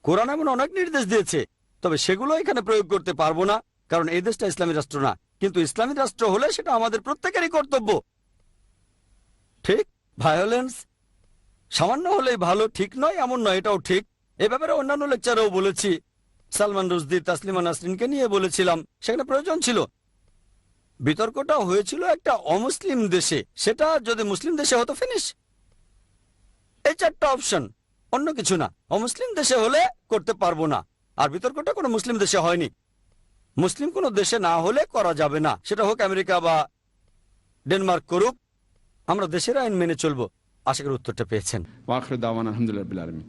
কোরআন এমন অনেক নির্দেশ দিয়েছে, তবে সেগুলো এখানে প্রয়োগ করতে পারবো না, কারণ এই দেশটা ইসলামী রাষ্ট্র না, কিন্তু ইসলামী রাষ্ট্র হলে সেটা আমাদের প্রত্যেকেরই কর্তব্য। ঠিক, ভায়োলেন্স সামান্য হলেই ভালো ঠিক নয় এমন নয়, এটাও ঠিক। এ ব্যাপারে অন্যান্য লেকচারেও বলেছি, সালমান রুশদি, তাসলিমা নাসরিনকে নিয়ে বলেছিলাম, সেখানে প্রয়োজন ছিল। বিতর্কটা হয়েছিল একটা অমুসলিম দেশে, সেটা যদি মুসলিম দেশে হতো ফিনিশ। এই 4টা অপশন, অন্য কিছু না। অমুসলিম দেশে হলে করতে পারবো না, আর বিতর্কটা কোনো মুসলিম দেশে হয়নি। মুসলিম কোনো দেশে না হলে করা যাবে না, সেটা হোক আমেরিকা বা ডেনমার্ক করুক, আমরা দেশের আইন মেনে চলবো। আশা করি উত্তরটা পেয়েছেন। ওয়াখির দাওয়ানা আলহামদুলিল্লাহ রাব্বিল আলামিন।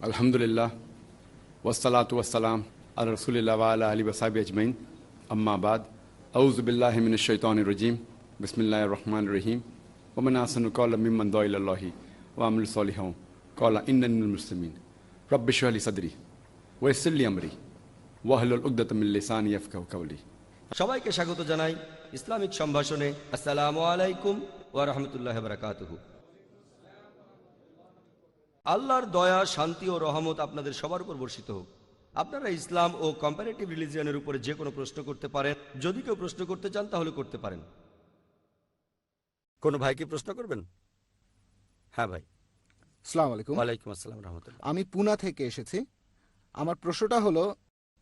আলহামদুলিল্লাহ ওয়াসসালাতু ওয়াসসালাম আলা রাসূলিল্লাহ ওয়া আলা আলিহি ওয়া সাহবিহি আজমাইন, আম্মা বাদ। আউযু বিল্লাহি মিনাশ শাইতানির রাজীম, বিসমিল্লাহির রহমানির রহিম। ওয়া মান আহসানু ক্বাওলাম মিম্মান দাআ ইলাল্লাহি ওয়া আমিলা সালিহান ক্বালা ইন্নানি মিনাল মুসলিমিন। রাব্বি ইশরাহ লি সাদরি ওয়া ইয়াসসির লি আমরি ওয়াহলুল উকদাতাম মিন লিসানি ইয়াফকাহু কাওলি। সবাইকে স্বাগত জানাই ইসলামিক সম্ভাষণে। আসসালামু আলাইকুম ওয়া রাহমাতুল্লাহি ওয়া বারাকাতুহু। আল্লাহর দয়া, শান্তি ও রহমত আপনাদের সবার উপর বর্ষিত হোক। আপনারা ইসলাম ও কম্পারেটিভ রিলিজিয়নের উপরে যে কোনো প্রশ্ন করতে পারেন। যদি কেউ প্রশ্ন করতে চান তাহলে করতে পারেন। কোনো ভাই কি প্রশ্ন করবেন? হ্যাঁ ভাই। আসসালামু আলাইকুম। ওয়ালাইকুম আসসালাম রহমতুল্লাহ। আমি পুনা থেকে এসেছি। আমার প্রশ্নটা হলো,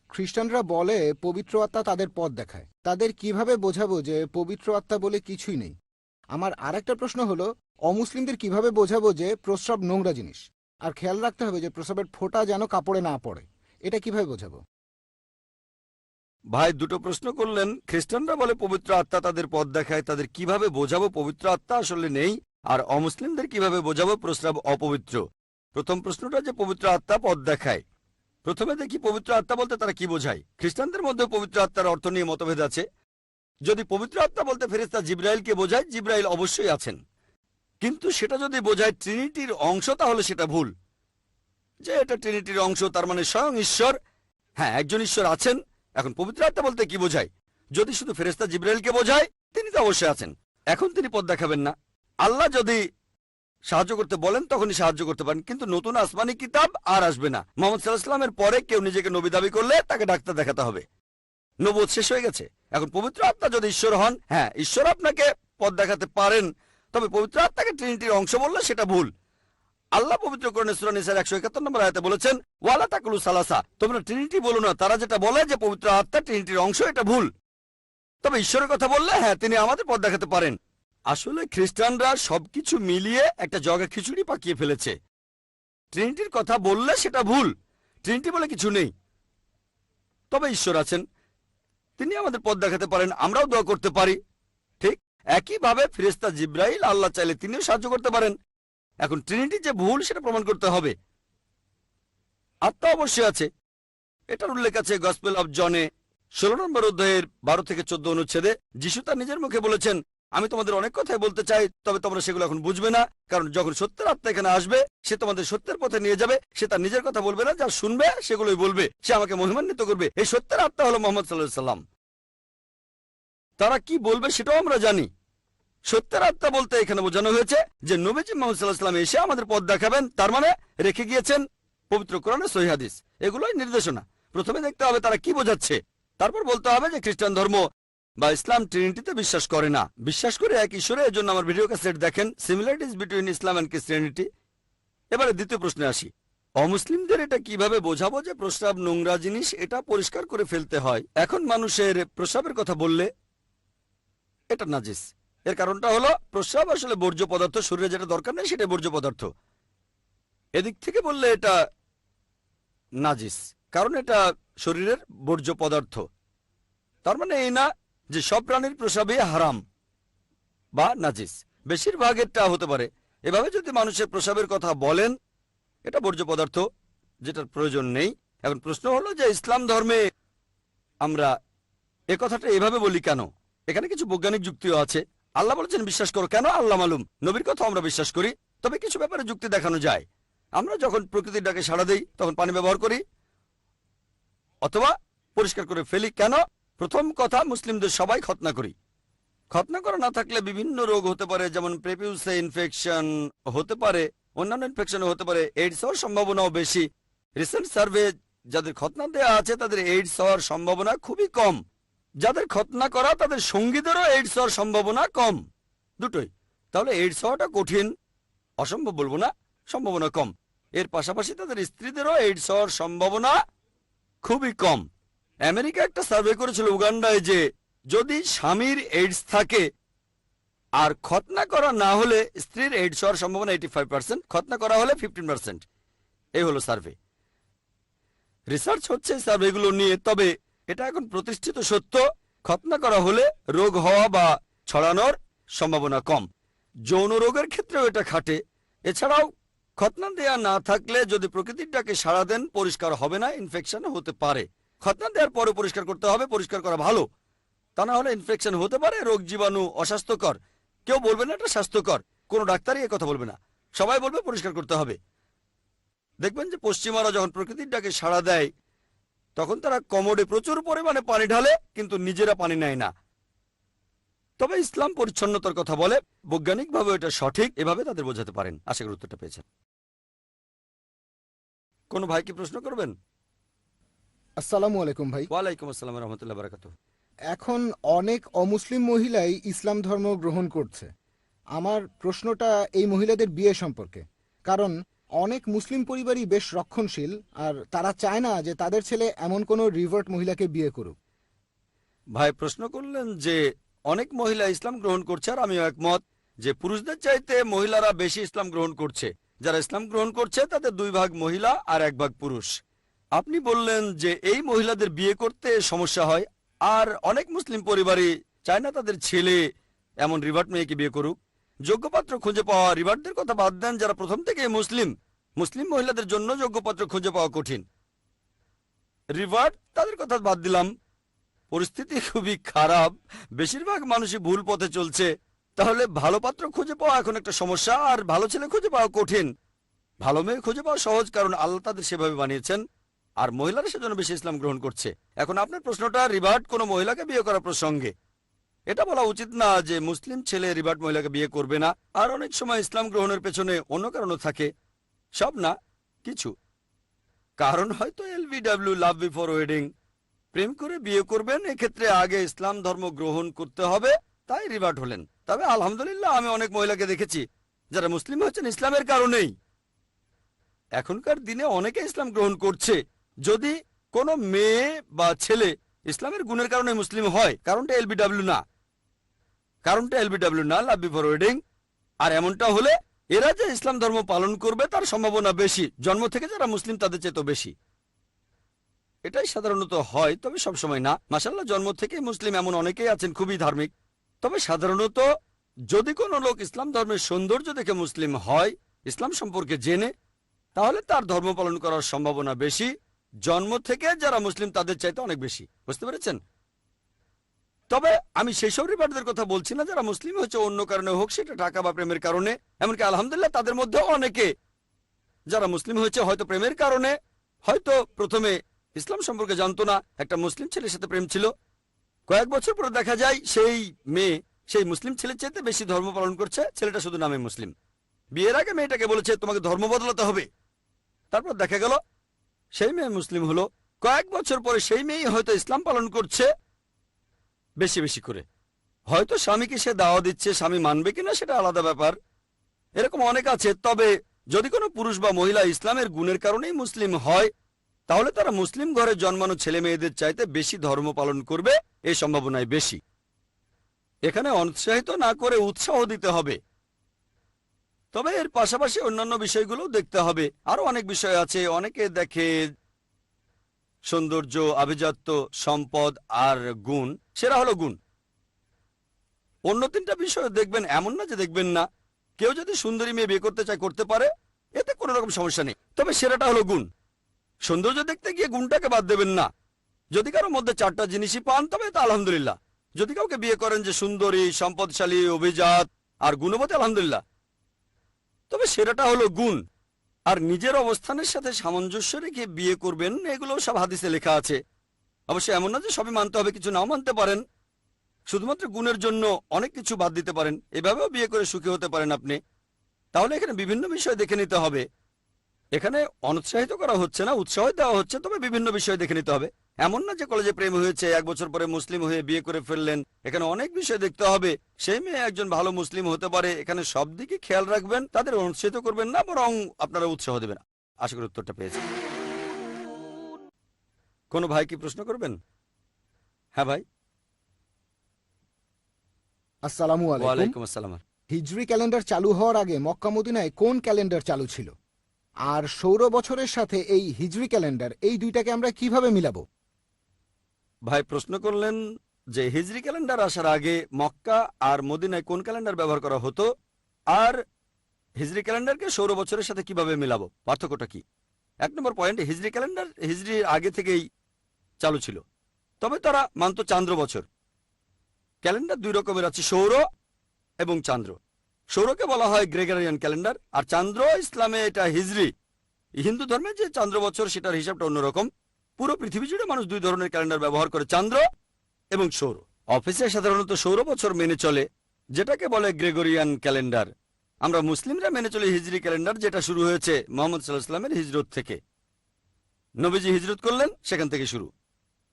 খ্রিস্টানরা বলে পবিত্র আত্মা তাদের পথ দেখায়, তাদের কিভাবে বোঝাবো যে পবিত্র আত্মা বলে কিছুই নেই? আমার আরেকটা প্রশ্ন হলো, অমুসলিমদের কিভাবে বোঝাবো যে প্রস্রাব নোংরা জিনিস, আর খেয়াল রাখতে হবে যে প্রস্রাবের ফোঁটা যেন কাপড়ে না পড়ে? এটা কিভাবে বোঝাবো? ভাই দুটো প্রশ্ন করলেন। খ্রিস্টানরা বলে পবিত্র আত্মা তাদের পথ দেখায়, তাদের কিভাবে বোঝাবো পবিত্র আত্মা আসলে নেই, আর অমুসলিমদের কিভাবে বোঝাবো প্রস্রাব অপবিত্র। প্রথম প্রশ্নটা যে পবিত্র আত্মা পথ দেখায়, প্রথমে দেখি পবিত্র আত্মা বলতে তারা কি বোঝায়। খ্রিস্টানদের মধ্যে পবিত্র আত্মার অর্থ নিয়ে মতভেদ আছে। যদি পবিত্র আত্মা বলতে ফেরেশতা জিবরাইলকে বোঝায়, জিবরাইল অবশ্যই আছেন, কিন্তু সেটা যদি বোঝায় ট্রিনিটির অংশ তাহলে সেটা ভুল। যে এটা ট্রিনিটির অংশ তার মানে স্বয়ং ঈশ্বর, হ্যাঁ একজন ঈশ্বর আছেন। এখন পবিত্র আত্মা বলতে কি বোঝায়? যদি শুধু ফেরেশতা জিবরাইলকে বোঝায়, তিনি তো অবশ্যই আছেন, এখন তিনি পথ দেখাবেন না। আল্লাহ যদি সাহায্য করতে বলেন তখনই সাহায্য করতে পারেন, কিন্তু নতুন আসমানি কিতাব আর আসবে না। মুহাম্মদ সাল্লাল্লাহু আলাইহি ওয়াসাল্লামের পরে কেউ নিজেকে নবী দাবি করলে তাকে ডাক্তার দেখাতে হবে, নবুয়ত শেষ হয়ে গেছে। এখন পবিত্র আত্মা যদি ঈশ্বর হন, হ্যাঁ ঈশ্বর আপনাকে পথ দেখাতে পারেন, তবে পবিত্র আত্মাকে ট্রিনিটির অংশ বললে সেটা ভুল। আল্লাহ পবিত্র কোরআনে সূরা নিসার 171 নম্বর আয়াতে বলেছেন, ওয়ালা তাকুলু সালাসা, তোমরা ট্রিনিটি বলো না। তারা যেটা বলে যে পবিত্র আত্মা ট্রিনিটির অংশ, এটা ভুল। তবে ঈশ্বরের কথা বললে হ্যাঁ তিনি আমাদের পথ দেখাতে পারেন। আসলে খ্রিস্টানরা সবকিছু মিলিয়ে একটা জগা খিচুড়ি পাকিয়ে ফেলেছে। ট্রিনিটির কথা বললে সেটা ভুল, ট্রিনিটি বলে কিছু নেই। তবে ঈশ্বর আছেন, তিনি আমাদের পথ দেখাতে পারেন, আমরাও দোয়া করতে পারি। ঠিক একইভাবে ফেরেশতা জিবরাইল আল্লাহ চাইলে তিনিও সাহায্য করতে পারেন। এখন ট্রিনিটি যে ভুল সেটা প্রমাণ করতে হবে। আত্মা অবশ্যই আছে, এটার উল্লেখ আছে গসপেল অফ জনে 16 নম্বর অধ্যায়ের 12 থেকে 14 অনুচ্ছেদে। যিশু তার নিজের মুখে বলেছেন, আমি তোমাদের অনেক কথাই বলতে চাই, তবে তোমরা সেগুলো এখন বুঝবে না, কারণ যখন সত্যের আত্মা এখানে আসবে সে তোমাদের সত্যের পথে নিয়ে যাবে। সে তার নিজের কথা বলবে না, যা শুনবে সেগুলোই বলবে, সে আমাকে মহিমান্বিত করবে। এই সত্যের আত্মা হলো মুহাম্মদ সাল্লাল্লাহু আলাইহি সাল্লাম। তারা কি বলবে সেটাও আমরা জানি। সত্যের আত্মা বলতে এখানে বোঝানো হয়েছে যে নবীজি মুহাম্মদ সাল্লাল্লাহু আলাইহি সাল্লাম এসে আমাদের পথ দেখাবেন, তার মানে রেখে গিয়েছেন পবিত্র কোরআনে সহিহ হাদিস, এগুলোই নির্দেশনা। প্রথমে দেখতে হবে তারা কি বোঝাচ্ছে, তারপর বলতে হবে যে খ্রিস্টান ধর্ম বা ইসলাম ট্রিনিটিতে বিশ্বাস করে না, বিশ্বাস করে এক ঈশ্বরে। এর জন্য আমার ভিডিও ক্যাসেট দেখেন, similarities between Islam and Christianity. এবারে দ্বিতীয় প্রশ্নে আসি, অমুসলিমদের এটা কিভাবে বোঝাবো যে প্রস্রাব নোংরা জিনিস, এটা পরিষ্কার করে ফেলতে হয়। এখন মানুষের প্রস্রাবের কথা বললে এটা নাজিস। এর কারণটা হলো প্রস্রাব আসলে বর্জ্য পদার্থ, শরীরে যেটা দরকার নেই সেটা বর্জ্য পদার্থ। এদিক থেকে বললে এটা নাজিস, কারণ এটা শরীরের বর্জ্য পদার্থ। তার মানে এই না যে সব প্রাণীর প্রস্রাবই হারাম বা নাজিস, বেশিরভাগেরটা হতে পারে। এভাবে যদি মানুষের প্রস্রাবের কথা বলেন, এটা বর্জ্য পদার্থ যেটার প্রয়োজন নেই। এখন প্রশ্ন হলো যে ইসলাম ধর্মে আমরা এ কথাটা এভাবে বলি কেন? এখানে কিছু বৈজ্ঞানিক যুক্তিও আছে। আল্লাহ বলেছেন বিশ্বাস করো, কেন? আল্লাহ মালুম। নবীর কথা আমরা বিশ্বাস করি, তবে কিছু ব্যাপারে যুক্তি দেখানো যায়। আমরা যখন প্রকৃতির ডাকে সাড়া দেই তখন পানি ব্যবহার করি অথবা পরিষ্কার করে ফেলি। কেন? প্রথম কথা, মুসলিমদের সবাই খতনা করি। খতনা করা না থাকলে বিভিন্ন রোগ হতে পারে, যেমন প্রেপিউসে ইনফেকশন হতে পারে, অন্যান্য ইনফেকশনও হতে পারে, এইডস হওয়ার সম্ভাবনাও বেশি। রিসেন্ট সার্ভে যাদের খতনা দেওয়া আছে তাদের এইডস হওয়ার সম্ভাবনা খুবই কম। যাদের খতনা করা তাদের সঙ্গীদেরও এইডস হওয়ার সম্ভাবনা কম, দুটোই। তাহলে এইডস হওয়াটা কঠিন, অসম্ভব বলবো না, সম্ভাবনা কম। এর পাশাপাশি তাদের স্ত্রীদেরও এইডস হওয়ার সম্ভাবনা খুবই কম। আমেরিকা একটা সার্ভে করেছিল উগান্ডায় যে যদি স্বামীর এইডস থাকে আর খতনা করা না হলে স্ত্রীর এইডস হওয়ার সম্ভাবনা 85%, খতনা করা হলে 15%। এই হলো সার্ভে। রিসার্চ হচ্ছে সার্ভেগুলো নিয়ে, তবে এটা এখন প্রতিষ্ঠিত সত্য, খতনা করা হলে রোগ হওয়া বা ছড়ানোর সম্ভাবনা কম। যৌন রোগের ক্ষেত্রেও এটা খাটে। এছাড়াও খতনা দেয়া না থাকলে যদি প্রকৃতির ডাকে সাড়া দেন পরিষ্কার হবে না, ইনফেকশন হতে পারে। খতনা দেওয়ার পরে পরিষ্কার করতে হবে, পরিষ্কার করা ভালো, তা না হলে ইনফেকশন হতে পারে, রোগ জীবাণু, অস্বাস্থ্যকর। কেউ বলবে না এটা স্বাস্থ্যকর, কোনো ডাক্তারই এ কথা বলবে না, সবাই বলবে পরিষ্কার করতে হবে। দেখবেন যে পশ্চিমারা যখন প্রকৃতির ডাকে সাড়া দেয় তখন তারা কমোডে প্রচুর পরিমাণে পানি ঢালে কিন্তু নিজেরা পানি নেয় না। তবে ইসলাম পরিচ্ছন্নতার কথা বলে, বৈজ্ঞানিকভাবে এটা সঠিক, এভাবে তাদের বোঝাতে পারেন। আশা করি উত্তরটা পেয়েছেন। কোন ভাই কি প্রশ্ন করবেন? আসসালামু আলাইকুম ভাই। ওয়ালাইকুম আসসালাম রহমতুল্লাহ বারাকাতুহু। এখন অনেক অমুসলিম মহিলাই ইসলাম ধর্ম গ্রহণ করছে। আমার প্রশ্নটা এই মহিলাদের বিয়ে সম্পর্কে, কারণ অনেক মুসলিম পরিবারই বেশ রক্ষণশীল আর তারা চায় না যে তাদের ছেলে এমন কোনো রিভার্ট মহিলাকে বিয়ে করুক। ভাই প্রশ্ন করলেন যে অনেক মহিলা ইসলাম গ্রহণ করছে, আর আমিও একমত যে পুরুষদের চাইতে মহিলারা বেশি ইসলাম গ্রহণ করছে। যারা ইসলাম গ্রহণ করছে তাদের 2 ভাগ মহিলা আর 1 ভাগ পুরুষ। আপনি বললেন যে এই মহিলাদের বিয়ে করতে সমস্যা হয়, আর অনেক মুসলিম পরিবারই চায় না তাদের ছেলে এমন রিভার্ট মেয়েকে বিয়ে করুক। যোগ্যপাত্র খুঁজে পাওয়া, রিভার্টদের কথা বাদ দেন, যারা প্রথম থেকে মুসলিম মহিলাদের জন্য যোগ্যপাত্র খুঁজে পাওয়া কঠিন। রিভার্ট তাদের কথা বাদ দিলাম, পরিস্থিতি খুবই খারাপ, বেশিরভাগ মানুষই ভুল পথে চলছে। তাহলে ভালো পাত্র খুঁজে পাওয়া এখন একটা সমস্যা, আর ভালো ছেলে খুঁজে পাওয়া কঠিন। ভালো মেয়ে খুঁজে পাওয়া সহজ, কারণ আল্লাহ তাদের সেভাবে বানিয়েছেন, আর মহিলারা সেজন্য বেশি ইসলাম গ্রহণ করছে। এখন আপনার প্রশ্নটা রিভার্ট কোনো মহিলাকে বিয়ে করার প্রসঙ্গে। এটা বলা উচিত না যে মুসলিম ছেলে রিভার্ট মহিলাকে বিয়ে করবে না, আর অনেক সময় ইসলাম গ্রহণের পেছনে অন্য কারণও থাকে, সব না কিছু কারণ। হয়তো LBW, লাভ বিফোর ওয়েডিং, প্রেম করে বিয়ে করবেন, এক্ষেত্রে আগে ইসলাম ধর্ম গ্রহণ করতে হবে, তাই রিভার্ট হলেন। তবে আলহামদুলিল্লাহ আমি অনেক মহিলাকে দেখেছি যারা মুসলিম হচ্ছেন ইসলামের কারণেই। এখনকার দিনে অনেকে ইসলাম গ্রহণ করছে। যদি কোনো মেয়ে বা ছেলে ইসলামের গুণের কারণে মুসলিম হয়, কারণটা LBW না, লাভ বিফোর ওয়েডিং। আর এমনটা হলে এরা যে ইসলাম ধর্ম পালন করবে তার সম্ভাবনা বেশি, জন্ম থেকে যারা মুসলিম তাদের চেয়ে তো বেশি। এটাই সাধারণত হয়, তবে সবসময় না। মাশাআল্লাহ জন্ম থেকে মুসলিম এমন অনেকেই আছেন খুবই ধার্মিক। তবে সাধারণত যদি কোনো লোক ইসলাম ধর্মের সৌন্দর্য দেখে মুসলিম হয়, ইসলাম সম্পর্কে জেনে, তাহলে তার ধর্ম পালন করার সম্ভাবনা বেশি, জন্ম থেকে যারা মুসলিম তাদের চাইতে অনেক বেশি। বুঝতে পেরেছেন? তবে আমি সেই সব রিভার্টদের কথা বলছি না যারা মুসলিম হচ্ছে অন্য কারণে হোক, সেটা টাকা বা প্রেমের কারণে। এমনকি আলহামদুলিল্লাহ তাদের মধ্যে অনেকে যারা মুসলিম হয়েছে হয়তো প্রেমের কারণে, হয়তো প্রথমে ইসলাম সম্পর্কে জানতো না, একটা মুসলিম ছেলের সাথে প্রেম ছিল, কয়েক বছর পরে দেখা যায় সেই মেয়ে সেই মুসলিম ছেলের চাইতে বেশি ধর্ম পালন করছে, ছেলেটা শুধু নামে মুসলিম। বিয়ের আগে মেয়েটাকে বলেছে তোমাকে ধর্ম বদলাতে হবে, তারপর দেখা গেল সেই মেয়ে মুসলিম হলো, কয়েক বছর পরে সেই মেয়ে হয়তো ইসলাম পালন করছে বেশি বেশি করে। হয়তো স্বামীকে সে দাওয়া দিচ্ছে, স্বামী মানবে কিনা সেটা আলাদা ব্যাপার, এরকম অনেক আছে। তবে যদি কোনো পুরুষ বা মহিলা ইসলামের গুণের কারণেই মুসলিম হয়, তাহলে তারা মুসলিম ঘরে জন্মানো ছেলে মেয়েদের চাইতে বেশি ধর্ম পালন করবে, এই সম্ভাবনাই বেশি। এখানে অনুৎসাহিত না করে উৎসাহ দিতে হবে। তবে এর পাশাপাশি অন্যান্য বিষয়গুলো দেখতে হবে। আরো অনেক বিষয় আছে। অনেকে দেখে সৌন্দর্য, আভিজাত্য, সম্পদ আর গুণ, সেরা হলো গুণ। অন্য 3টা বিষয় দেখবেন, এমন না যে দেখবেন না। কেউ যদি সুন্দরী মেয়ে বিয়ে করতে চায় করতে পারে, এতে কোনো রকম সমস্যা নেই। তবে সেরাটা হলো গুণ। সৌন্দর্য দেখতে গিয়ে গুণটাকে বাদ দেবেন না। যদি কারোর মধ্যে 4টা জিনিসই পান তবে তা আলহামদুলিল্লাহ। যদি কাউকে বিয়ে করেন যে সুন্দরী, সম্পদশালী, অভিজাত আর গুণবতী, আলহামদুলিল্লাহ। তবে সেরাটা হলো গুণ। আর নিজের অবস্থানের সাথে সামঞ্জস্য রেখে বিয়ে করবেন, এগুলো সব হাদিসে লেখা আছে। অবশ্যই এমন না যে সবই মানতে হবে, কিছু নাও মানতে পারেন। শুধুমাত্র গুণের জন্য অনেক কিছু বাদ দিতে পারেন। এভাবেও বিয়ে করে সুখী হতে পারেন আপনি। তাহলে এখানে বিভিন্ন বিষয় দেখে নিতে হবে। এখানে অনুৎসাহিত করা হচ্ছে না, উৎসাহ দেওয়া হচ্ছে, তবে বিভিন্ন বিষয় দেখে নিতে হবে। এমন না যে কলেজে প্রেম হয়েছে, 1 বছর পরে মুসলিম হয়ে বিয়ে করে ফেললেন। এখানে অনেক বিষয় দেখতে হবে। সেই মেয়ে একজন ভালো মুসলিম হতে পারে। এখানে সব দিকে খেয়াল রাখবেন, তাদের অনুৎসাহিত করবেন না, বরং আপনারা উৎসাহ দেবেন। আশা করি উত্তরটা পেয়েছেন। কোনো ভাই কি প্রশ্ন করবেন? হ্যাঁ ভাই। আসসালামু আলাইকুম। ওয়ালাইকুম আসসালাম। হিজরি ক্যালেন্ডার চালু হওয়ার আগে মক্কা মদিনায় কোন ক্যালেন্ডার চালু ছিল, আর সৌর বছরের সাথে এই হিজরি ক্যালেন্ডার, এই দুইটাকে আমরা কিভাবে মিলাবো? ভাই প্রশ্ন করলেন যে হিজরি ক্যালেন্ডার আসার আগে মক্কা আর মদিনায় কোন ক্যালেন্ডার ব্যবহার করা হতো, আর হিজরি ক্যালেন্ডারকে সৌর বছরের সাথে কিভাবে মিলাবো, পার্থক্যটা কি? 1 নম্বর পয়েন্ট, হিজরি ক্যালেন্ডার হিজরির আগে থেকেই চালু ছিল, তবে তারা মানত চান্দ্র বছর। ক্যালেন্ডার 2 রকমের আছে, সৌর এবং চান্দ্র। সৌরকে বলা হয় গ্রেগরিয়ান ক্যালেন্ডার, আর চান্দ্র ইসলামে এটা হিজরি। হিন্দু ধর্মে যে চান্দ্র বছর সেটার হিসাবটা অন্যরকম। পুরো পৃথিবী জুড়ে মানুষ 2 ধরনের ক্যালেন্ডার ব্যবহার করে, চান্দ্র এবং সৌর। অফিসে সাধারণত সৌর বছর মেনে চলে, যেটাকে বলে গ্রেগরিয়ান ক্যালেন্ডার। আমরা মুসলিমরা মেনে চলি হিজরি ক্যালেন্ডার, যেটা শুরু হয়েছে মুহাম্মদ সাল্লাল্লাহু আলাইহি ওয়াসাল্লামের হিজরত থেকে। নবীজি হিজরত করলেন, সেখান থেকে শুরু।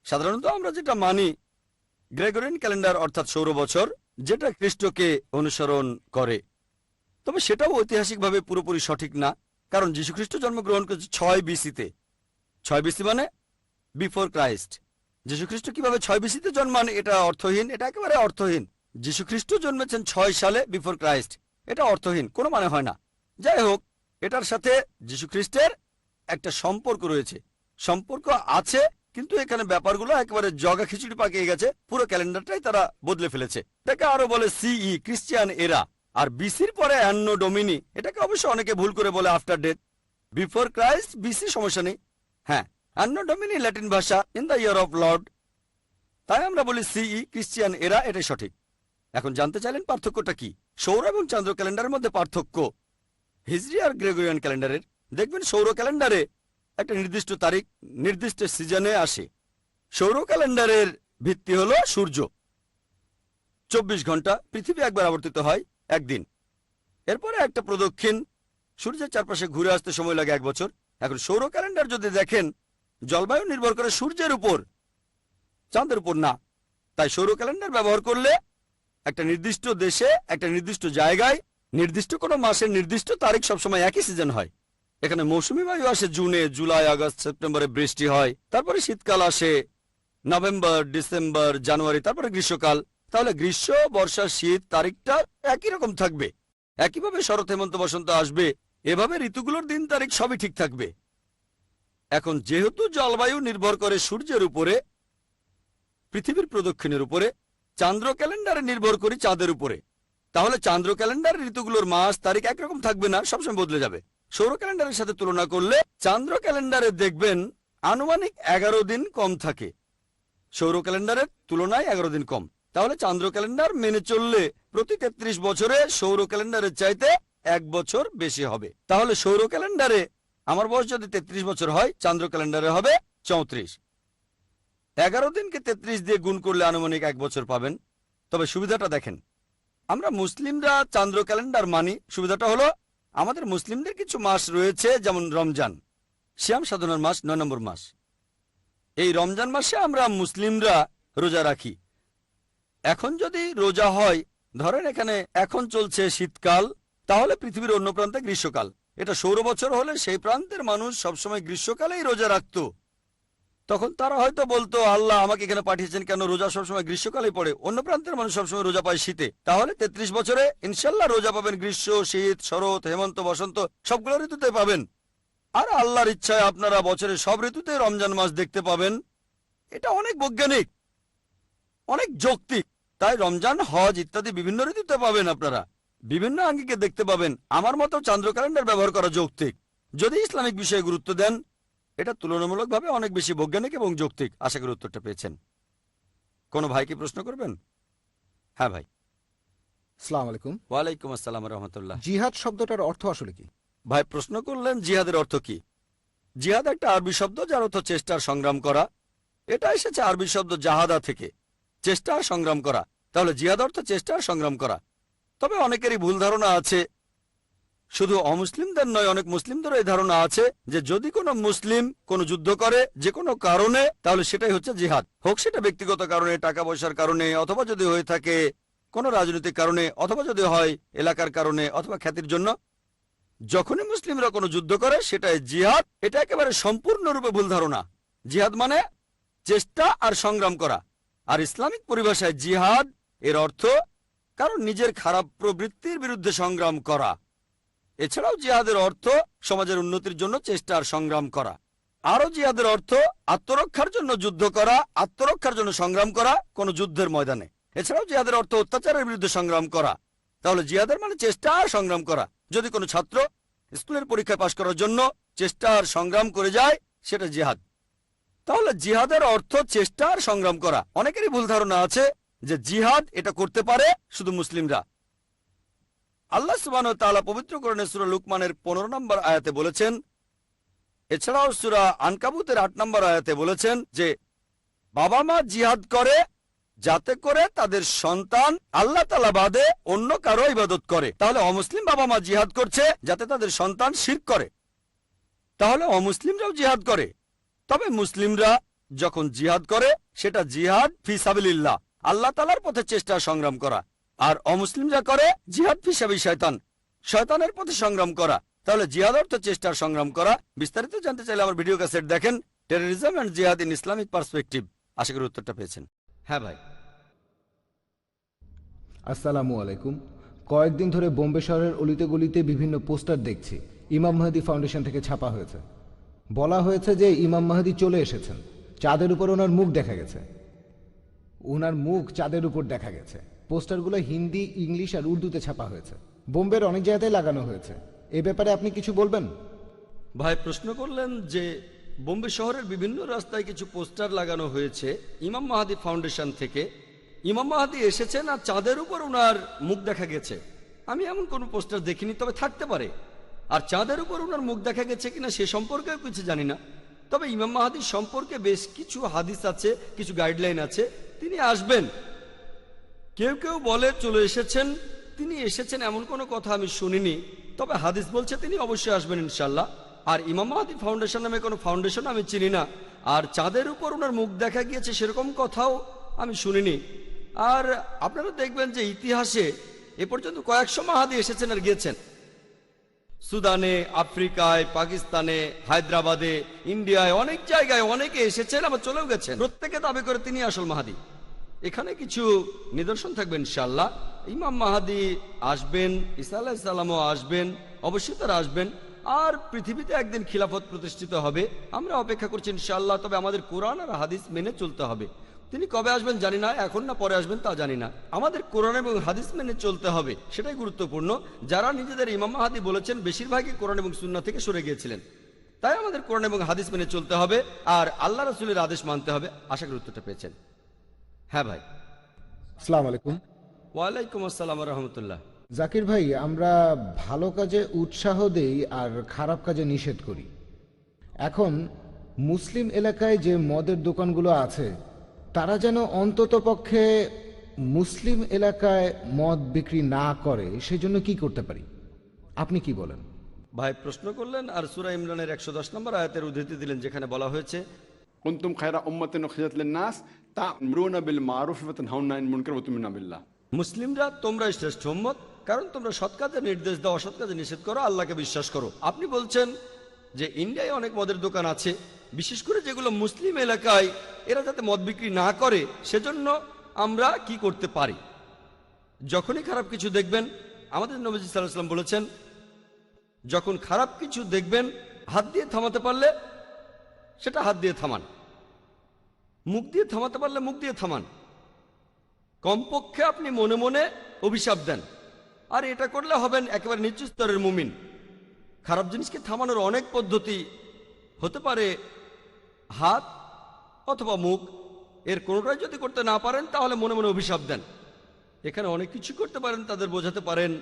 সাধারণত আমরা যেটা মানি গ্রেগরিয়ান ক্যালেন্ডার, অর্থাৎ সৌর বছর, যেটা খ্রিস্টকে অনুসরণ করে। তবে সেটাও ঐতিহাসিকভাবে পুরোপুরি সঠিক না, কারণ যীশুখ্রিস্ট জন্মগ্রহণ করেছে 6 বিসিতে। 6 বিসি মানে বিফোর ক্রাইস্ট। যীশুখ্রিস্ট কিভাবে 6 বিসিতে জন্মান, এটা অর্থহীন, এটা একেবারে অর্থহীন। যীশুখ্রিস্ট জন্মেছেন 6 সালে বিফোর ক্রাইস্ট, এটা অর্থহীন, কোনো মানে হয় না। যাই হোক, এটার সাথে যীশুখ্রিস্টের একটা সম্পর্ক রয়েছে, সম্পর্ক আছে, কিন্তু এখানে ব্যাপারগুলো একেবারে জগা খিচুড়ি পাকিয়ে গেছে। পুরো ক্যালেন্ডারটাই তারা বদলে ফেলেছে। এটাকে আরো বলে সিই, ক্রিশ্চিয়ান এরা। আর বিসির পরে অ্যান্নো ডোমিনি, এটাকে অবশ্য অনেকে ভুল করে বলে after death. Before Christ BC সমস্যা নেই, হ্যাঁ। অ্যান্নো ডোমিনি ল্যাটিন ভাষা, in the year of Lord, তাই আমরা বলি সিই, ক্রিশ্চিয়ান এরা, এটাই সঠিক। এখন জানতে চাইলেন পার্থক্যটা কি? সৌর এবং চান্দ্র ক্যালেন্ডারের মধ্যে পার্থক্য হিজরি আর গ্রেগরিয়ান ক্যালেন্ডারের। দেখবেন সৌর ক্যালেন্ডারে একটা নির্দিষ্ট তারিখ নির্দিষ্ট সিজনে আসে। সৌর ক্যালেন্ডারের ভিত্তি হলো সূর্য। 24 ঘন্টা, পৃথিবী একবার আবর্তিত হয় একদিন, এরপরে একটা প্রদক্ষিণ, সূর্যের চারপাশে ঘুরে আসতে সময় লাগে 1 বছর। এখন সৌর ক্যালেন্ডার যদি দেখেন, জলবায়ু নির্ভর করে সূর্যের উপর, চাঁদের উপর না। তাই সৌর ক্যালেন্ডার ব্যবহার করলে একটা নির্দিষ্ট দেশে, একটা নির্দিষ্ট জায়গায়, নির্দিষ্ট কোনো মাসের নির্দিষ্ট তারিখ সবসময় একই সিজন হয়। এখানে মৌসুমী বায়ু আসে জুনে, জুলাই, আগস্ট, সেপ্টেম্বরে বৃষ্টি হয়, তারপরে শীতকাল আসে নভেম্বর, ডিসেম্বর, জানুয়ারি, তারপরে গ্রীষ্মকাল। তাহলে গ্রীষ্ম, বর্ষা, শীত তারিখটা একই রকম থাকবে। একইভাবে শরৎ, হেমন্ত, বসন্ত আসবে। এভাবে ঋতুগুলোর দিন তারিখ সবই ঠিক থাকবে। এখন যেহেতু জলবায়ু নির্ভর করে সূর্যের উপরে, পৃথিবীর প্রদক্ষিণের উপরে, চান্দ্র ক্যালেন্ডারে নির্ভর করি চাঁদের উপরে, তাহলে চান্দ্র ক্যালেন্ডার ঋতুগুলোর মাস তারিখ একরকম থাকবে না, সবসময় বদলে যাবে। সৌর ক্যালেন্ডারের সাথে তুলনা করলে চান্দ্র ক্যালেন্ডারে দেখবেন আনুমানিক 11 দিন কম থাকে, সৌর ক্যালেন্ডারের তুলনায় 11 দিন কম। তাহলে চান্দ্র ক্যালেন্ডার মেনে চললে প্রতি 33 বছরে সৌর ক্যালেন্ডারের চাইতে 1 বছর বেশি হবে। তাহলে সৌর ক্যালেন্ডারে আমার বয়স যদি 33 বছর হয়, চান্দ্র ক্যালেন্ডারে হবে 34। 11 দিনকে 33 দিয়ে গুণ করলে আনুমানিক 1 বছর পাবেন। তবে সুবিধাটা দেখেন, আমরা মুসলিমরা চান্দ্র ক্যালেন্ডার মানি। সুবিধাটা হলো আমাদের মুসলিমদের কিছু মাস রয়েছে, যেমন রমজান, সিয়াম সাধনার মাস, 9 নম্বর মাস। এই রমজান মাসে আমরা মুসলিমরা রোজা রাখি। এখন যদি রোজা হয়, ধরেন এখানে এখন চলছে শীতকাল, তাহলে পৃথিবীর অন্য প্রান্তে গ্রীষ্মকাল। এটা সৌর বছর হলে সেই প্রান্তের মানুষ সবসময় গ্রীষ্মকালেই রোজা রাখত। তখন তারা হয়তো বলতো, আল্লাহ আমাকে এখানে পাঠিয়েছেন কেন, রোজা সবসময় গ্রীষ্মকালেই পড়ে, অন্য প্রান্তের মানুষ সবসময় রোজা পায় শীতে। তাহলে 33 বছরে ইনশাল্লাহ রোজা পাবেন গ্রীষ্ম, শীত, শরৎ, হেমন্ত, বসন্ত, সবগুলো ঋতুতে পাবেন। আর আল্লাহর ইচ্ছায় আপনারা বছরের সব ঋতুতে রমজান মাস দেখতে পাবেন। এটা অনেক বৈজ্ঞানিক, অনেক যৌক্তিক। তাই রমজান, হজ ইত্যাদি বিভিন্ন ঋতুতে পাবেন, আপনারা বিভিন্ন আঙ্গিকে দেখতে পাবেন। আমার মতো চান্দ্র ক্যালেন্ডার ব্যবহার করা যৌক্তিক। যদি ইসলামিক বিষয়ে গুরুত্ব দেন, এটা তুলনামূলকভাবে অনেক বেশি বৈজ্ঞানিক এবং যৌক্তিক। আশা করি উত্তরটা পেয়েছেন। কোনো ভাই কি প্রশ্ন করবেন? হ্যাঁ ভাই। আসসালামু আলাইকুম। ওয়ালাইকুম আসসালাম রহমতুল্লাহ। জিহাদ শব্দটার অর্থ আসলে কি? ভাই প্রশ্ন করলেন জিহাদের অর্থ কি। জিহাদ একটা আরবি শব্দ, যার অর্থ চেষ্টার সংগ্রাম করা। এটা এসেছে আরবি শব্দ জাহাদা থেকে, চেষ্টা আর সংগ্রাম করা। তাহলে জিহাদ অর্থ চেষ্টা আর সংগ্রাম করা। তবে অনেকেরই ভুল ধারণা আছে শুধু অমুসলিমদের নয়, অনেক মুসলিমদেরও এই ধারণা আছে যে যদি কোনো মুসলিম কোনো যুদ্ধ করে যে কোনো কারণে, তাহলে সেটাই হচ্ছে জিহাদ। হোক সেটা ব্যক্তিগত কারণে, টাকা পয়সার কারণে, অথবা যদি হয়ে থাকে কোনো রাজনৈতিক কারণে, অথবা যদি হয় এলাকার কারণে, অথবা খ্যাতির জন্য। যখনই মুসলিমরা কোনো যুদ্ধ করে সেটাই জিহাদ। এটা একেবারে সম্পূর্ণরূপে ভুল ধারণা। জিহাদ মানে চেষ্টা আর সংগ্রাম করা। আর ইসলামিক পরিভাষায় জিহাদ এর অর্থ কারণ নিজের খারাপ প্রবৃত্তির বিরুদ্ধে সংগ্রাম করা। এছাড়াও জিহাদের অর্থ সমাজের উন্নতির জন্য চেষ্টা আর সংগ্রাম করা। আরও জিহাদের অর্থ আত্মরক্ষার জন্য যুদ্ধ করা, আত্মরক্ষার জন্য সংগ্রাম করা কোনো যুদ্ধের ময়দানে। এছাড়াও জিহাদের অর্থ অত্যাচারের বিরুদ্ধে সংগ্রাম করা। তাহলে জিহাদের মানে চেষ্টা আর সংগ্রাম করা। যদি কোনো ছাত্র স্কুলের পরীক্ষায় পাশ করার জন্য চেষ্টা আর সংগ্রাম করে যায় সেটা জিহাদ। তাহলে জিহাদের অর্থ চেষ্টা আর সংগ্রাম করা। অনেকেরই ভুল ধারণা আছে যে জিহাদ এটা করতে পারে শুধু মুসলিমরা। আল্লাহ সুবহানাহু ওয়া তাআলা পবিত্র কোরআনে সূরা লুকমানের 15 নম্বর আয়াতে বলেছেন, এছাড়াও সূরা আনকাবুতের 8 নম্বর আয়াতে বলেছেন যে বাবা মা জিহাদ করে যাতে করে তাদের সন্তান আল্লাহ তাআলা বাদে অন্য কারো ইবাদত করে। তাহলে অমুসলিম বাবা মা জিহাদ করছে যাতে তাদের সন্তান শিরক করে। তাহলে অমুসলিমরাও জিহাদ করে। তবে মুসলিমরা যখন জিহাদ করে সেটা জিহাদ ফি সাবিলিল্লাহ, আল্লাহ তাআলার পথে চেষ্টা সংগ্রাম করা। আর অমুসলিমরা করে জিহাদ ফি সাবিল শয়তান, শয়তানের পথে সংগ্রাম করা। তাহলে জিহাদ অর্থ চেষ্টার সংগ্রাম করা। বিস্তারিত জানতে চাইলে আমার ভিডিও ক্যাসেট দেখেন, টেররিজম অ্যান্ড জিহাদ ইন ইসলামিক পার্সপেক্টিভ। আশা করি উত্তরটা পেয়েছেন। হ্যাঁ ভাই। আসসালামু আলাইকুম। কয়েকদিন ধরে বোম্বে শহরের অলিতে গলিতে বিভিন্ন পোস্টার দেখছি, ইমাম মাহদি ফাউন্ডেশন থেকে ছাপা হয়েছে। বলা হয়েছে যে ইমাম মাহদি চলে এসেছেন, চাঁদের উপর ওনার মুখ দেখা গেছে। ওনার মুখ চাঁদের উপর দেখা গেছে। পোস্টারগুলো হিন্দি, ইংলিশ আর উর্দুতে ছাপা হয়েছে। বোম্বের অনেক জায়গায় লাগানো হয়েছে। এ ব্যাপারে আপনি কিছু বলবেন? ভাই প্রশ্ন করলেন যে বোম্বে শহরের বিভিন্ন রাস্তায় কিছু পোস্টার লাগানো হয়েছে ইমাম মাহদি ফাউন্ডেশন থেকে। ইমাম মাহদি এসেছেন আর চাঁদের উপর ওনার মুখ দেখা গেছে। আমি এমন কোনো পোস্টার দেখিনি, তবে থাকতে পারে। আর চাঁদের উপর ওনার মুখ দেখা গেছে কিনা সে সম্পর্কেও কিছু জানি না। তবে ইমাম মাহদি সম্পর্কে বেশ কিছু হাদিস আছে, কিছু গাইডলাইন আছে। তিনি আসবেন। কেউ কেউ বলে চলে এসেছেন, তিনি এসেছেন এমন কোনো কথা আমি শুনিনি। তবে হাদিস বলছে তিনি অবশ্যই আসবেন ইনশাল্লাহ। আর ইমাম মাহদি ফাউন্ডেশন নামে কোনো ফাউন্ডেশন আমি চিনি না। আর চাঁদের উপর ওনার মুখ দেখা গিয়েছে সেরকম কথাও আমি শুনিনি। আর আপনারা দেখবেন যে ইতিহাসে এ পর্যন্ত কয়েকশো মাহাদি এসেছেন আর গিয়েছেন। সুদানে, আফ্রিকায়, পাকিস্তানে, হায়দ্রাবাদে, ইন্ডিয়ায়, অনেক জায়গায় অনেকে এসেছেন, আবার চলেও গেছেন। প্রত্যেকে দাবি করে তিনি আসল মাহাদি। এখানে কিছু নিদর্শন থাকবেন ইনশাআল্লাহ। ইমাম মাহাদি আসবেন, ঈসা আলাইহিস সালামও আসবেন, অবশ্যই তারা আসবেন। আর পৃথিবীতে একদিন খিলাফত প্রতিষ্ঠিত হবে। আমরা অপেক্ষা করছি ইনশাআল্লাহ। তবে আমাদের কোরআন আর হাদিস মেনে চলতে হবে। তিনি কবে আসবেন জানি না, এখন না পরে আসবেন তা জানি না। আমাদের কোরআন এবং হাদিস মেনে চলতে হবে, সেটাই গুরুত্বপূর্ণ। যারা নিজেদের ইমাম মাহাদি বলেছেন বেশিরভাগই কোরআন এবং সুন্নাহ থেকে সরে গিয়েছিলেন। তাই আমাদের কোরআন এবং হাদিস মেনে চলতে হবে আর আল্লাহ রাসূলের আদেশ মানতে হবে। আশা করি উত্তরটা পেয়েছেন। হ্যাঁ ভাই। আসসালামু আলাইকুম। ওয়ালাইকুম আসসালাম ওয়া রাহমাতুল্লাহ। জাকির ভাই, আমরা ভালো কাজে উৎসাহ দেই আর খারাপ কাজে নিষেধ করি। এখন মুসলিম এলাকায় যে মদের দোকানগুলো আছে তারা যেন অন্ততপক্ষে মুসলিম এলাকায় মদ বিক্রি না করে, সেজন্য কি করতে পারি? আপনি কি বলেন? ভাই প্রশ্ন করলেন আর সূরা ইমরানের 110 নম্বর আয়াতের উদ্ধৃতি দিলেন, যেখানে বলা হয়েছে কুনতুম খায়রা উম্মাতিন উখরিজাত লিন-নাস তা'মুরুনা বিল মারুফ ওয়া তানহাউনা আনিল মুনকার ওয়া তু'মিনুনা বিল্লাহ। মুসলিমরা তোমরাই শ্রেষ্ঠ উম্মত, কারণ তোমরা সৎ কাজে নির্দেশ দাও, অসৎ কাজে নিষেধ করো, আল্লাহকে বিশ্বাস করো। আপনি বলছেন যে ইন্ডিয়ায় অনেক মদের দোকান আছে, বিশেষ করে যেগুলো মুসলিম এলাকায়, এরা যাতে মদ বিক্রি না করে সেজন্য আমরা কি করতে পারি? যখনই খারাপ কিছু দেখবেন, আমাদের নবীজি সাল্লাল্লাহু আলাইহি ওয়াসাল্লাম বলেছেন যখন খারাপ কিছু দেখবেন হাত দিয়ে থামাতে পারলে সেটা হাত দিয়ে থামান, মুখ দিয়ে থামাতে পারলে মুখ দিয়ে থামান। কমপক্ষে আপনি মনে মনে অভিশাপ দেন। আর এটা করলে হবেন একেবারে নিচু স্তরের মুমিন। খারাপ জিনিসকে থামানোর অনেক পদ্ধতি হতে পারে, হাত অথবা মুখ, এর কোনোটাই যদি করতে না পারেন তাহলে মনে মনে অভিশাপ দেন। এখানে অনেক কিছু করতে পারেন, তাদের বোঝাতে পারেন।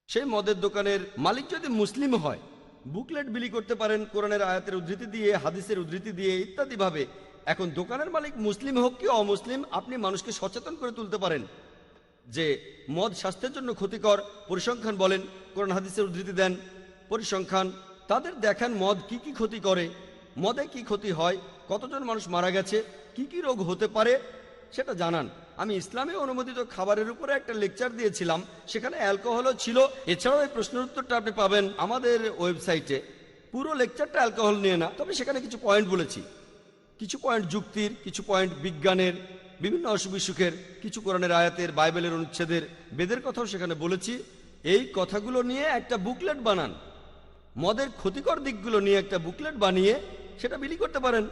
সেই মদের দোকানের মালিক যদি মুসলিম হয় বুকলেট বিলি করতে পারেন কোরআনের আয়াতের উদ্ধৃতি দিয়ে, হাদিসের উদ্ধৃতি দিয়ে ইত্যাদি ভাবে। এখন দোকানের মালিক মুসলিম হোক কি অমুসলিম, আপনি মানুষকে সচেতন করে তুলতে পারেন যে মদ স্বাস্থ্যের জন্য ক্ষতিকর, পরিসংখ্যান বলেন, কোরআন হাদিসের উদ্ধৃতি দেন, পরিসংখ্যান তাদের দেখান মদ কি কি ক্ষতি করে, মদে কি ক্ষতি হয়, কতজন মানুষ মারা গেছে, কি কি রোগ হতে পারে সেটা জানান। আমি ইসলামে অনুমোদিত খাবারের উপরে একটা লেকচার দিয়েছিলাম, সেখানে অ্যালকোহলও ছিল। এছাড়াও এই প্রশ্নের উত্তরটা আপনি পাবেন আমাদের ওয়েবসাইটে। পুরো লেকচারটা অ্যালকোহল নিয়ে না, তবে সেখানে কিছু পয়েন্ট বলেছি, কিছু পয়েন্ট যুক্তির, কিছু পয়েন্ট বিজ্ঞানের, বিভিন্ন অসুখ বিসুখের, কিছু কোরআনের আয়াতের, বাইবেলের অনুচ্ছেদের, বেদের কথাও সেখানে বলেছি। এই কথাগুলো নিয়ে একটা বুকলেট বানান, মদের ক্ষতিকর দিকগুলো নিয়ে একটা বুকলেট বানিয়ে সেটা বিলি করতে পারেন।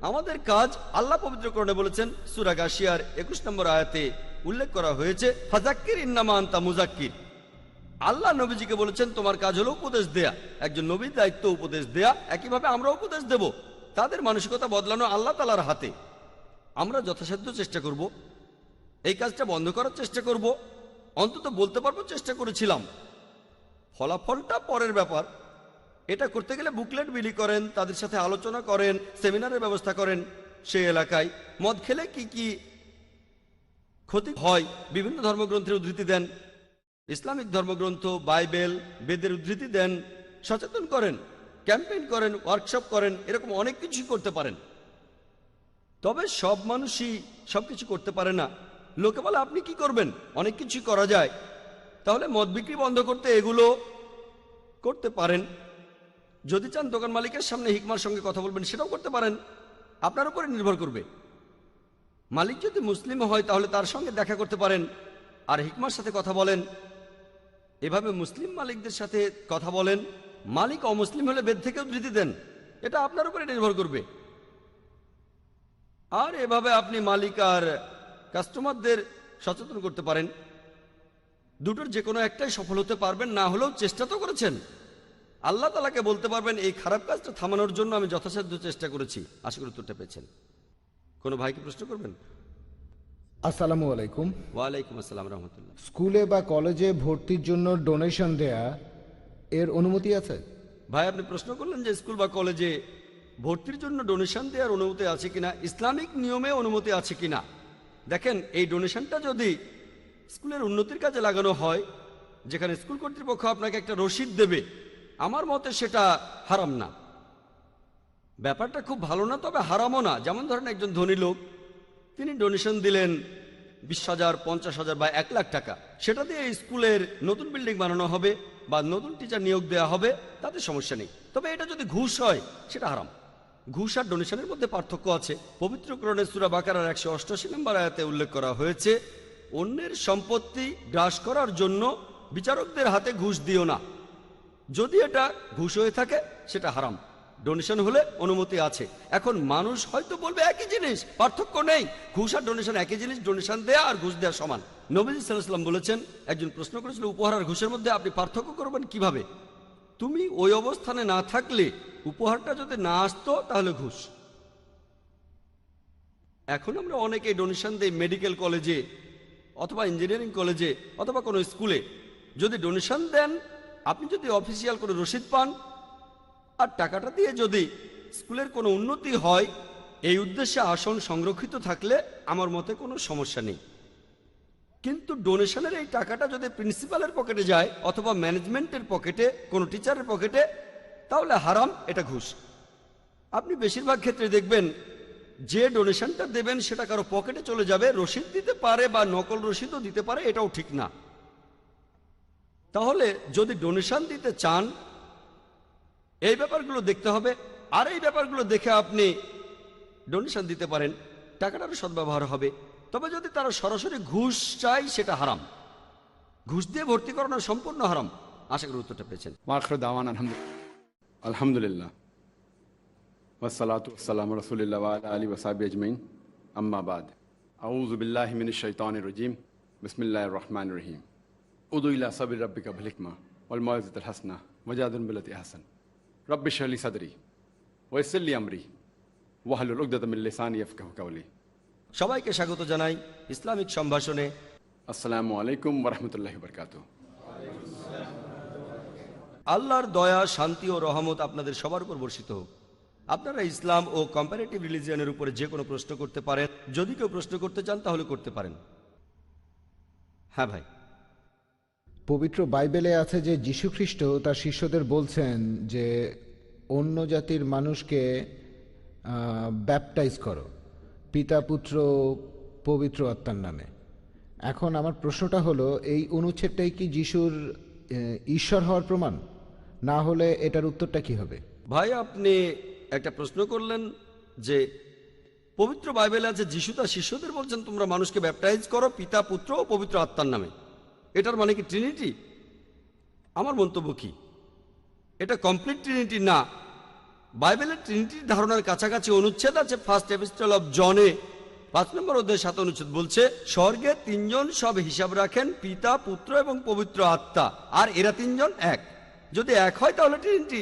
আমাদের কাজ আল্লাহ পবিত্র কোরআনে বলেছেন, সূরা গাশিয়ার 21 নম্বর আয়াতে উল্লেখ করা হয়েছে, ফাযাক্কির ইন্নামা আনতা মুযাক্কির। আল্লাহ নবীজিকে বলেছেন তোমার কাজ হলো উপদেশ দেয়া, একজন নবীর দায়িত্ব উপদেশ দেয়া। একইভাবে আমরা উপদেশ দেব, তাদের মানসিকতা বদলানো আল্লাহ তাআলার হাতে। আমরা যথাসাধ্য চেষ্টা করব, এই কাজটা বন্ধ করার চেষ্টা করব, অন্তত বলতে পারবো চেষ্টা করেছিলাম। ফলাফলটা পরের ব্যাপার। এটা করতে গেলে বুকলেট বিলি করেন, তাদের সাথে আলোচনা করেন, সেমিনারের ব্যবস্থা করেন। সেই এলাকায় মদ খেলে কি কি ক্ষতি হয় বিভিন্ন ধর্মগ্রন্থের উদ্ধৃতি দেন, ইসলামিক ধর্মগ্রন্থ, বাইবেল, বেদের উদ্ধৃতি দেন, সচেতন করেন, ক্যাম্পেইন করেন, ওয়ার্কশপ করেন, এরকম অনেক কিছুই করতে পারেন। তবে সব মানুষই সবকিছু করতে পারে না। লোকে বলে আপনি কি করবেন, অনেক কিছুই করা যায়। তাহলে মদ বিক্রি বন্ধ করতে এগুলো করতে পারেন। যদি চান দোকান মালিকের সামনে হিকমার সঙ্গে কথা বলবেন, সেটাও করতে পারেন, আপনার উপরে নির্ভর করবে। মালিক যদি মুসলিম হয় তাহলে তার সঙ্গে দেখা করতে পারেন আর হিকমার সাথে কথা বলেন। এভাবে মুসলিম মালিকদের সাথে কথা বলেন। মালিক অমুসলিম হলে বেদ থেকে উদ্ধৃতি দেন, এটা আপনার উপরে নির্ভর করবে। আর এভাবে আপনি মালিক আর কাস্টমারদের সচেতন করতে পারেন। দুটোর যে কোনো একটাই সফল হতে পারবেন, না হলেও চেষ্টা তো করেছেন। আল্লাহ তাআলাকে বলতে পারবেন এই খারাপ কাজটা থামানোর জন্য আমি যথাসাধ্য চেষ্টা করেছি। আশা করি উত্তরটা পেয়েছেন। কোনো ভাইকে প্রশ্ন করবেন? আসসালামু আলাইকুম। ওয়ালাইকুম আসসালাম রহমতুল্লাহ। স্কুলে বা কলেজে ভর্তির জন্য ডোনেশন দেয়া এর অনুমতি আছে? ভাই আপনি প্রশ্ন করলেন যে স্কুল বা কলেজে ভর্তির জন্য ডোনেশন দেওয়ার অনুমতি আছে কিনা, ইসলামিক নিয়মে অনুমতি আছে কিনা। দেখেন, এই ডোনেশনটা যদি স্কুলের উন্নতির কাজে লাগানো হয়, যেখানে স্কুল কর্তৃপক্ষ আপনাকে একটা রসিদ দেবে, আমার মতে সেটা হারাম না। ব্যাপারটা খুব ভালো না, তবে হারামও না। যেমন ধরেন একজন ধনী লোক, তিনি ডোনেশন দিলেন 20,000, 50,000 বা 1 লাখ টাকা, সেটা দিয়ে স্কুলের নতুন বিল্ডিং বানানো হবে বা নতুন টিচার নিয়োগ দেওয়া হবে, তাতে সমস্যা নেই। তবে এটা যদি ঘুষ হয় সেটা হারাম। ঘুষ আর ডোনেশনের মধ্যে পার্থক্য আছে। পবিত্র কোরআনে সূরা বাকারার 188 নম্বর আয়াতে উল্লেখ করা হয়েছে, অন্যের সম্পত্তি গ্রাস করার জন্য বিচারকদের হাতে ঘুষ দিও না। যদি এটা ঘুষ হয়ে থাকে সেটা হারাম। ডোনেশন হলে অনুমতি আছে। এখন মানুষ হয়তো বলবে একই জিনিস, পার্থক্য নেই, ঘুষ আর ডোনেশন একই জিনিস, ডোনেশন দেয়া আর ঘুষ দেওয়া সমান। নবীজি সাল্লাল্লাহু আলাইহি ওয়াসাল্লাম বলেছেন, একজন প্রশ্ন করেছিল উপহার আর ঘুষের মধ্যে আপনি পার্থক্য করবেন কিভাবে? তুমি ওই অবস্থানে না থাকলে, উপহারটা যদি না আসতো তাহলে ঘুষ। এখন আমরা অনেকে ডোনেশন দেই মেডিকেল কলেজে অথবা ইঞ্জিনিয়ারিং কলেজে অথবা কোনো স্কুলে। যদি ডোনেশন দেন, আপনি যদি অফিসিয়াল কোনো রসিদ পান আর টাকাটা দিয়ে যদি স্কুলের কোনো উন্নতি হয়, এই উদ্দেশ্যে আসন সংরক্ষিত থাকলে আমার মতে কোনো সমস্যা নেই। কিন্তু ডোনেশনের এই টাকাটা যদি প্রিন্সিপালের পকেটে যায় অথবা ম্যানেজমেন্টের পকেটে, কোনো টিচারের পকেটে, তাহলে হারাম, এটা ঘুষ। আপনি বেশিরভাগ ক্ষেত্রে দেখবেন যে ডোনেশনটা দেবেন সেটা কারো পকেটে চলে যাবে, রসিদ দিতে পারে বা নকল রসিদও দিতে পারে, এটাও ঠিক না। তাহলে যদি ডোনেশন দিতে চান, এই ব্যাপারগুলো দেখতে হবে। আর এই ব্যাপারগুলো দেখে আপনি ডোনেশন দিতে পারেন, টাকাটারও সদ্ব্যবহার হবে। তবে যদি তারা সরাসরি ঘুষ চায় সেটা হারাম। ঘুষ দিয়ে ভর্তি করানো সম্পূর্ণ হারাম। আশা করি উত্তরটা পেয়েছেন। ওয়াখির দাওয়ানা আলহামদুলিল্লাহ ওয়াসসালাতু ওয়াসসালামু আলা রাসূলিল্লাহ ওয়া আলা আলিহি ওয়া সাহবিহি আজমাইন, আম্মা বাদ। আউযু বিল্লাহি মিনাশ শাইতানির রাজীম, বিসমিল্লাহির রহমানির রহিম। উদু ইলা সাবির রাব্বিকা বিল হিকমা ওয়াল মাউইযাতিল হাসানাহ ওয়াজাদিল বিল্লাতি আহসান। রব্বি ইশরাহ লি সাদরি ওয়া ইয়াসসির লি আমরি ওয়াহলুল উকদাতাম মিন লিসানি ইয়াফকাহু কাওলি। সবাইকে স্বাগত জানাই ইসলামিক সম্ভাষণে। আসসালামু আলাইকুম ওয়া রাহমাতুল্লাহি ওয়া বারাকাতুহু। আল্লাহর দয়া, শান্তি ও রহমত আপনাদের সবার উপর বর্ষিত হোক। আপনারা ইসলাম ও কম্পারেটিভ রিলিজিয়নের উপরে যে কোনো প্রশ্ন করতে পারেন। যদি কেউ প্রশ্ন করতে চান তাহলে করতে পারেন। হ্যাঁ ভাই। পবিত্র বাইবেলে আছে যে যীশু খ্রিস্ট তার শিষ্যদের বলছেন যে অন্য জাতির মানুষকে ব্যাপটাইজ করো পিতা পুত্র পবিত্র আত্মার নামে। এখন আমার প্রশ্নটা হলো, এই অনুচ্ছেদটাই কি যিশুর ঈশ্বর হওয়ার প্রমাণ? না হলে এটার উত্তরটা কি হবে? ভাই আপনি একটা প্রশ্ন করলেন যে পবিত্র বাইবেলে আছে যিশু তার শিষ্যদের বলছেন তোমরা মানুষকে ব্যাপটাইজ করো পিতা পুত্র ও পবিত্র আত্মার নামে। এটার মানে কি ট্রিনিটি? আমার মন্তব্য কি, এটা কমপ্লিট ট্রিনিটি না। বাইবেলের ট্রিনিটির ধারণার কাছাকাছি অনুচ্ছেদ আছে ফার্স্ট এপিস্টল অফ জনে 5 নম্বর অধ্যায় 7 অনুচ্ছেদ বলছে স্বর্গে তিনজন সব হিসাব রাখেন, পিতা পুত্র এবং পবিত্র আত্মা, আর এরা তিনজন এক। যদি এক হয় তাহলে ট্রিনিটি।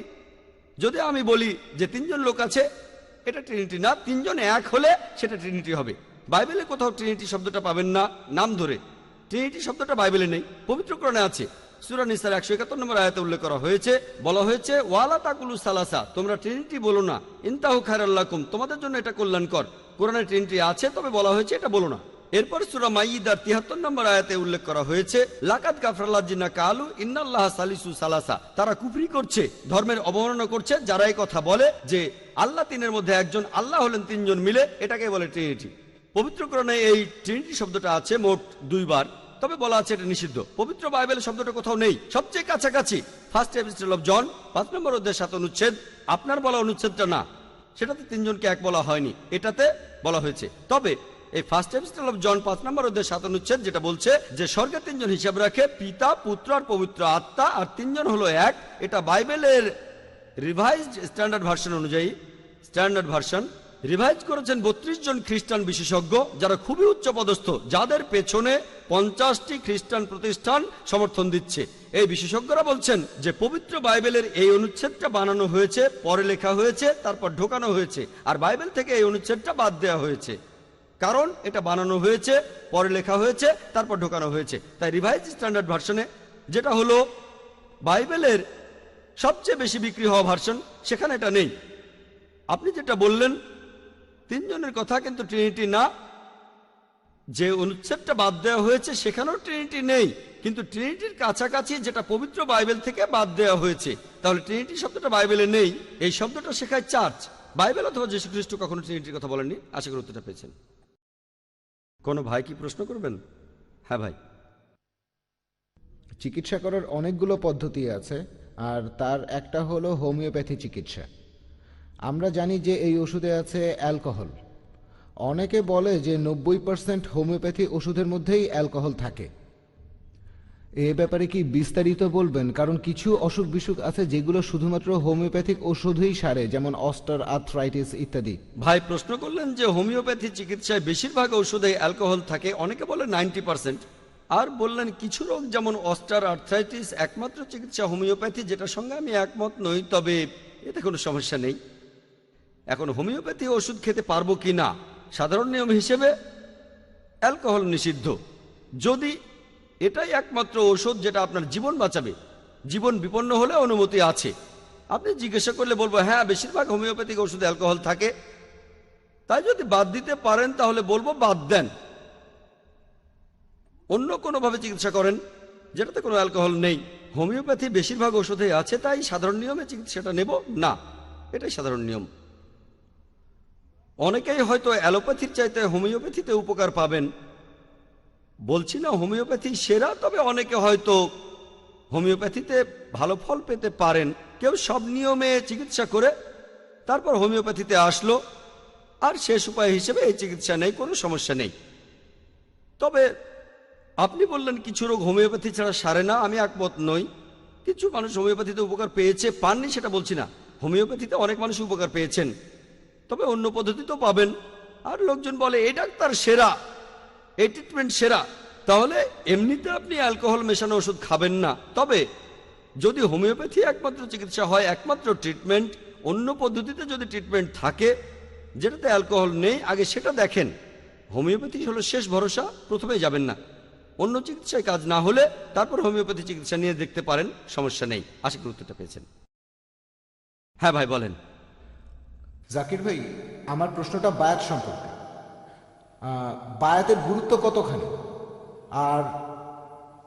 যদি আমি বলি যে তিনজন লোক আছে, এটা ট্রিনিটি না। তিনজন এক হলে সেটা ট্রিনিটি হবে। বাইবেলে কোথাও ট্রিনিটি শব্দটা পাবেন না নাম ধরে। ট্রিনিটি শব্দটা বাইবেলে নেই, পবিত্র কোরআনে আছে। সূরা নিসার 171 নম্বর আয়াতে উল্লেখ করা হয়েছে, বলা হয়েছে ওয়ালা তাকুলু সালাসা, তোমরা ট্রিনিটি বলো না, ইনতাহু খায়রাল্লাকুম, তোমাদের জন্য এটা কল্যাণকর। কোরআনে ট্রিনিটি আছে, তবে বলা হয়েছে এটা বলো না। এরপর সূরা মাইদার 73 নম্বর আয়াতে উল্লেখ করা হয়েছে লাকাদ কাফরাল্লাযিনা কালু ইন্নাল্লাহা সালিসু সালাসা, তারা কুফরি করছে, ধর্মের অবমাননা করছে যারা এই কথা বলে যে আল্লাহ তিনের মধ্যে একজন, আল্লাহ হলেন তিনজন মিলে, এটাকে বলে ট্রিনিটি। পবিত্র কোরআনে এই ট্রিনিটি শব্দটা আছে মোট 2 বার, তবে বলা আছে এটা নিষিদ্ধ। পবিত্র বাইবেলে শব্দটা কোথাও নেই। সবচেয়ে কাছাকাছি ফার্স্ট এপিস্টল অফ জন 5 নম্বর অধ্যায় 7 অনুচ্ছেদ, আপনার বলা অনুচ্ছেদটা না, সেটাতে তিনজনকে এক বলা হয়নি, এটাতে বলা হয়েছে। তবে এই ফার্স্ট এপিস্টল অফ জন 5 নম্বর অধ্যায় 7 অনুচ্ছেদ যেটা বলছে যে স্বর্গে তিনজন হিসাব রাখে, পিতা পুত্র আর পবিত্র আত্মা, আর তিনজন হলো এক, এটা বাইবেলের রিভাইজড স্ট্যান্ডার্ড ভার্সন অনুযায়ী, স্ট্যান্ডার্ড ভার্সন রিভাইজ করেছেন 32 জন খ্রিস্টান বিশেষজ্ঞ যারা খুবই উচ্চপদস্থ, যাদের পেছনে 50টি খ্রিস্টান প্রতিষ্ঠান সমর্থন দিচ্ছে। এই বিশেষজ্ঞরা বলছেন যে পবিত্র বাইবেলের এই অনুচ্ছেদটা বানানো হয়েছে, পরে লেখা হয়েছে, তারপর ঢোকানো হয়েছে, আর বাইবেল থেকে এই অনুচ্ছেদটা বাদ দেওয়া হয়েছে। কারণ এটা বানানো হয়েছে, পরে লেখা হয়েছে, তারপর ঢোকানো হয়েছে। তাই রিভাইজ স্ট্যান্ডার্ড ভার্সনে, যেটা হলো বাইবেলের সবচেয়ে বেশি বিক্রি হওয়া ভার্সন, সেখানে এটা নেই। আপনি যেটা বললেন তিনজনের কথা, কিন্তু ট্রিনিটি না। যে অনুচ্ছেদটা বাদ দেওয়া হয়েছে সেখানেও ট্রিনিটি নেই, কিন্তু ট্রিনিটির কাছাকাছি যেটা পবিত্র বাইবেল থেকে বাদ দেওয়া হয়েছে। তাহলে ট্রিনিটি শব্দটা বাইবেলে নেই, এই শব্দটা শেখায় চার্চ। বাইবেল অথবা যীশু খ্রিস্ট কখনো ট্রিনিটির কথা বলেননি। আশা করি উত্তরটা পেয়েছেন। কোনো ভাই কি প্রশ্ন করবেন? হ্যাঁ ভাই। চিকিৎসা করার অনেকগুলো পদ্ধতি আছে, আর তার একটা হলো হোমিওপ্যাথি চিকিৎসা। আমরা জানি যে এই ওষুধে আছে অ্যালকোহল। অনেকে বলে যে 90% হোমিওপ্যাথি ওষুধের মধ্যেই অ্যালকোহল থাকে। এ ব্যাপারে কি বিস্তারিত বলবেন? কারণ কিছু অসুখ বিসুখ আছে যেগুলো শুধুমাত্র হোমিওপ্যাথিক ওষুধেই সারে, যেমন অস্টার আর্থ্রাইটিস ইত্যাদি। ভাই প্রশ্ন করলেন যে হোমিওপ্যাথি চিকিৎসায় বেশিরভাগ ওষুধে অ্যালকোহল থাকে, অনেকে বলে 90%, আর বললেন কিছু রোগ যেমন অস্টার আর্থ্রাইটিস একমাত্র চিকিৎসা হোমিওপ্যাথি, যেটার সঙ্গে আমি একমত নই, তবে এতে কোনো সমস্যা নেই। এখন হোমিওপ্যাথি ওষুধ খেতে পারবো কি না, সাধারণ নিয়ম হিসেবে অ্যালকোহল নিষিদ্ধ। যদি এটাই একমাত্র ওষুধ যেটা আপনার জীবন বাঁচাবে, জীবন বিপন্ন হলে অনুমতি আছে। আপনি জিজ্ঞাসা করলে বলবো হ্যাঁ বেশিরভাগ হোমিওপ্যাথিক ওষুধে অ্যালকোহল থাকে, তাই যদি বাদ দিতে পারেন তাহলে বলবো বাদ দেন, অন্য কোনোভাবে চিকিৎসা করেন যেটাতে কোনো অ্যালকোহল নেই। হোমিওপ্যাথি বেশিরভাগ ওষুধে আছে, তাই সাধারণ নিয়মে চিকিৎসাটা নেব না, এটাই সাধারণ নিয়ম। অনেকেই হয়তো অ্যালোপ্যাথির চাইতে হোমিওপ্যাথিতে উপকার পাবেন। বলছি না হোমিওপ্যাথি সেরা, তবে অনেকে হয়তো হোমিওপ্যাথিতে ভালো ফল পেতে পারেন। কেউ সব নিয়মে চিকিৎসা করে তারপর হোমিওপ্যাথিতে আসলো, আর শেষ উপায় হিসেবে এই চিকিৎসা নেই, কোনো সমস্যা নেই। তবে আপনি বললেন কিছু রোগ হোমিওপ্যাথি ছাড়া সারে না, আমি একমত নই। কিছু মানুষ হোমিওপ্যাথিতে উপকার পেয়েছে, পাননি সেটা বলছি না, হোমিওপ্যাথিতে অনেক মানুষ উপকার পেয়েছেন, তবে অন্য পদ্ধতিতেও পাবেন। আর লোকজন বলে এই ডাক্তার সেরা, এই ট্রিটমেন্ট সেরা, তাহলে এমনিতে আপনি অ্যালকোহল মেশানো ওষুধ খাবেন না। তবে যদি হোমিওপ্যাথি একমাত্র চিকিৎসা হয়, একমাত্র ট্রিটমেন্ট, অন্য পদ্ধতিতে যদি ট্রিটমেন্ট থাকে যেটাতে অ্যালকোহল নেই, আগে সেটা দেখেন। হোমিওপ্যাথি হলো শেষ ভরসা, প্রথমেই যাবেন না। অন্য চিকিৎসায় কাজ না হলে তারপর হোমিওপ্যাথি চিকিৎসা নিয়ে দেখতে পারেন, সমস্যা নেই। আশা করি উত্তরটা পেয়েছেন। হ্যাঁ ভাই বলেন। জাকির ভাই, আমার প্রশ্নটা বায়াত সম্পর্কে। বায়াতের গুরুত্ব কতখানি, আর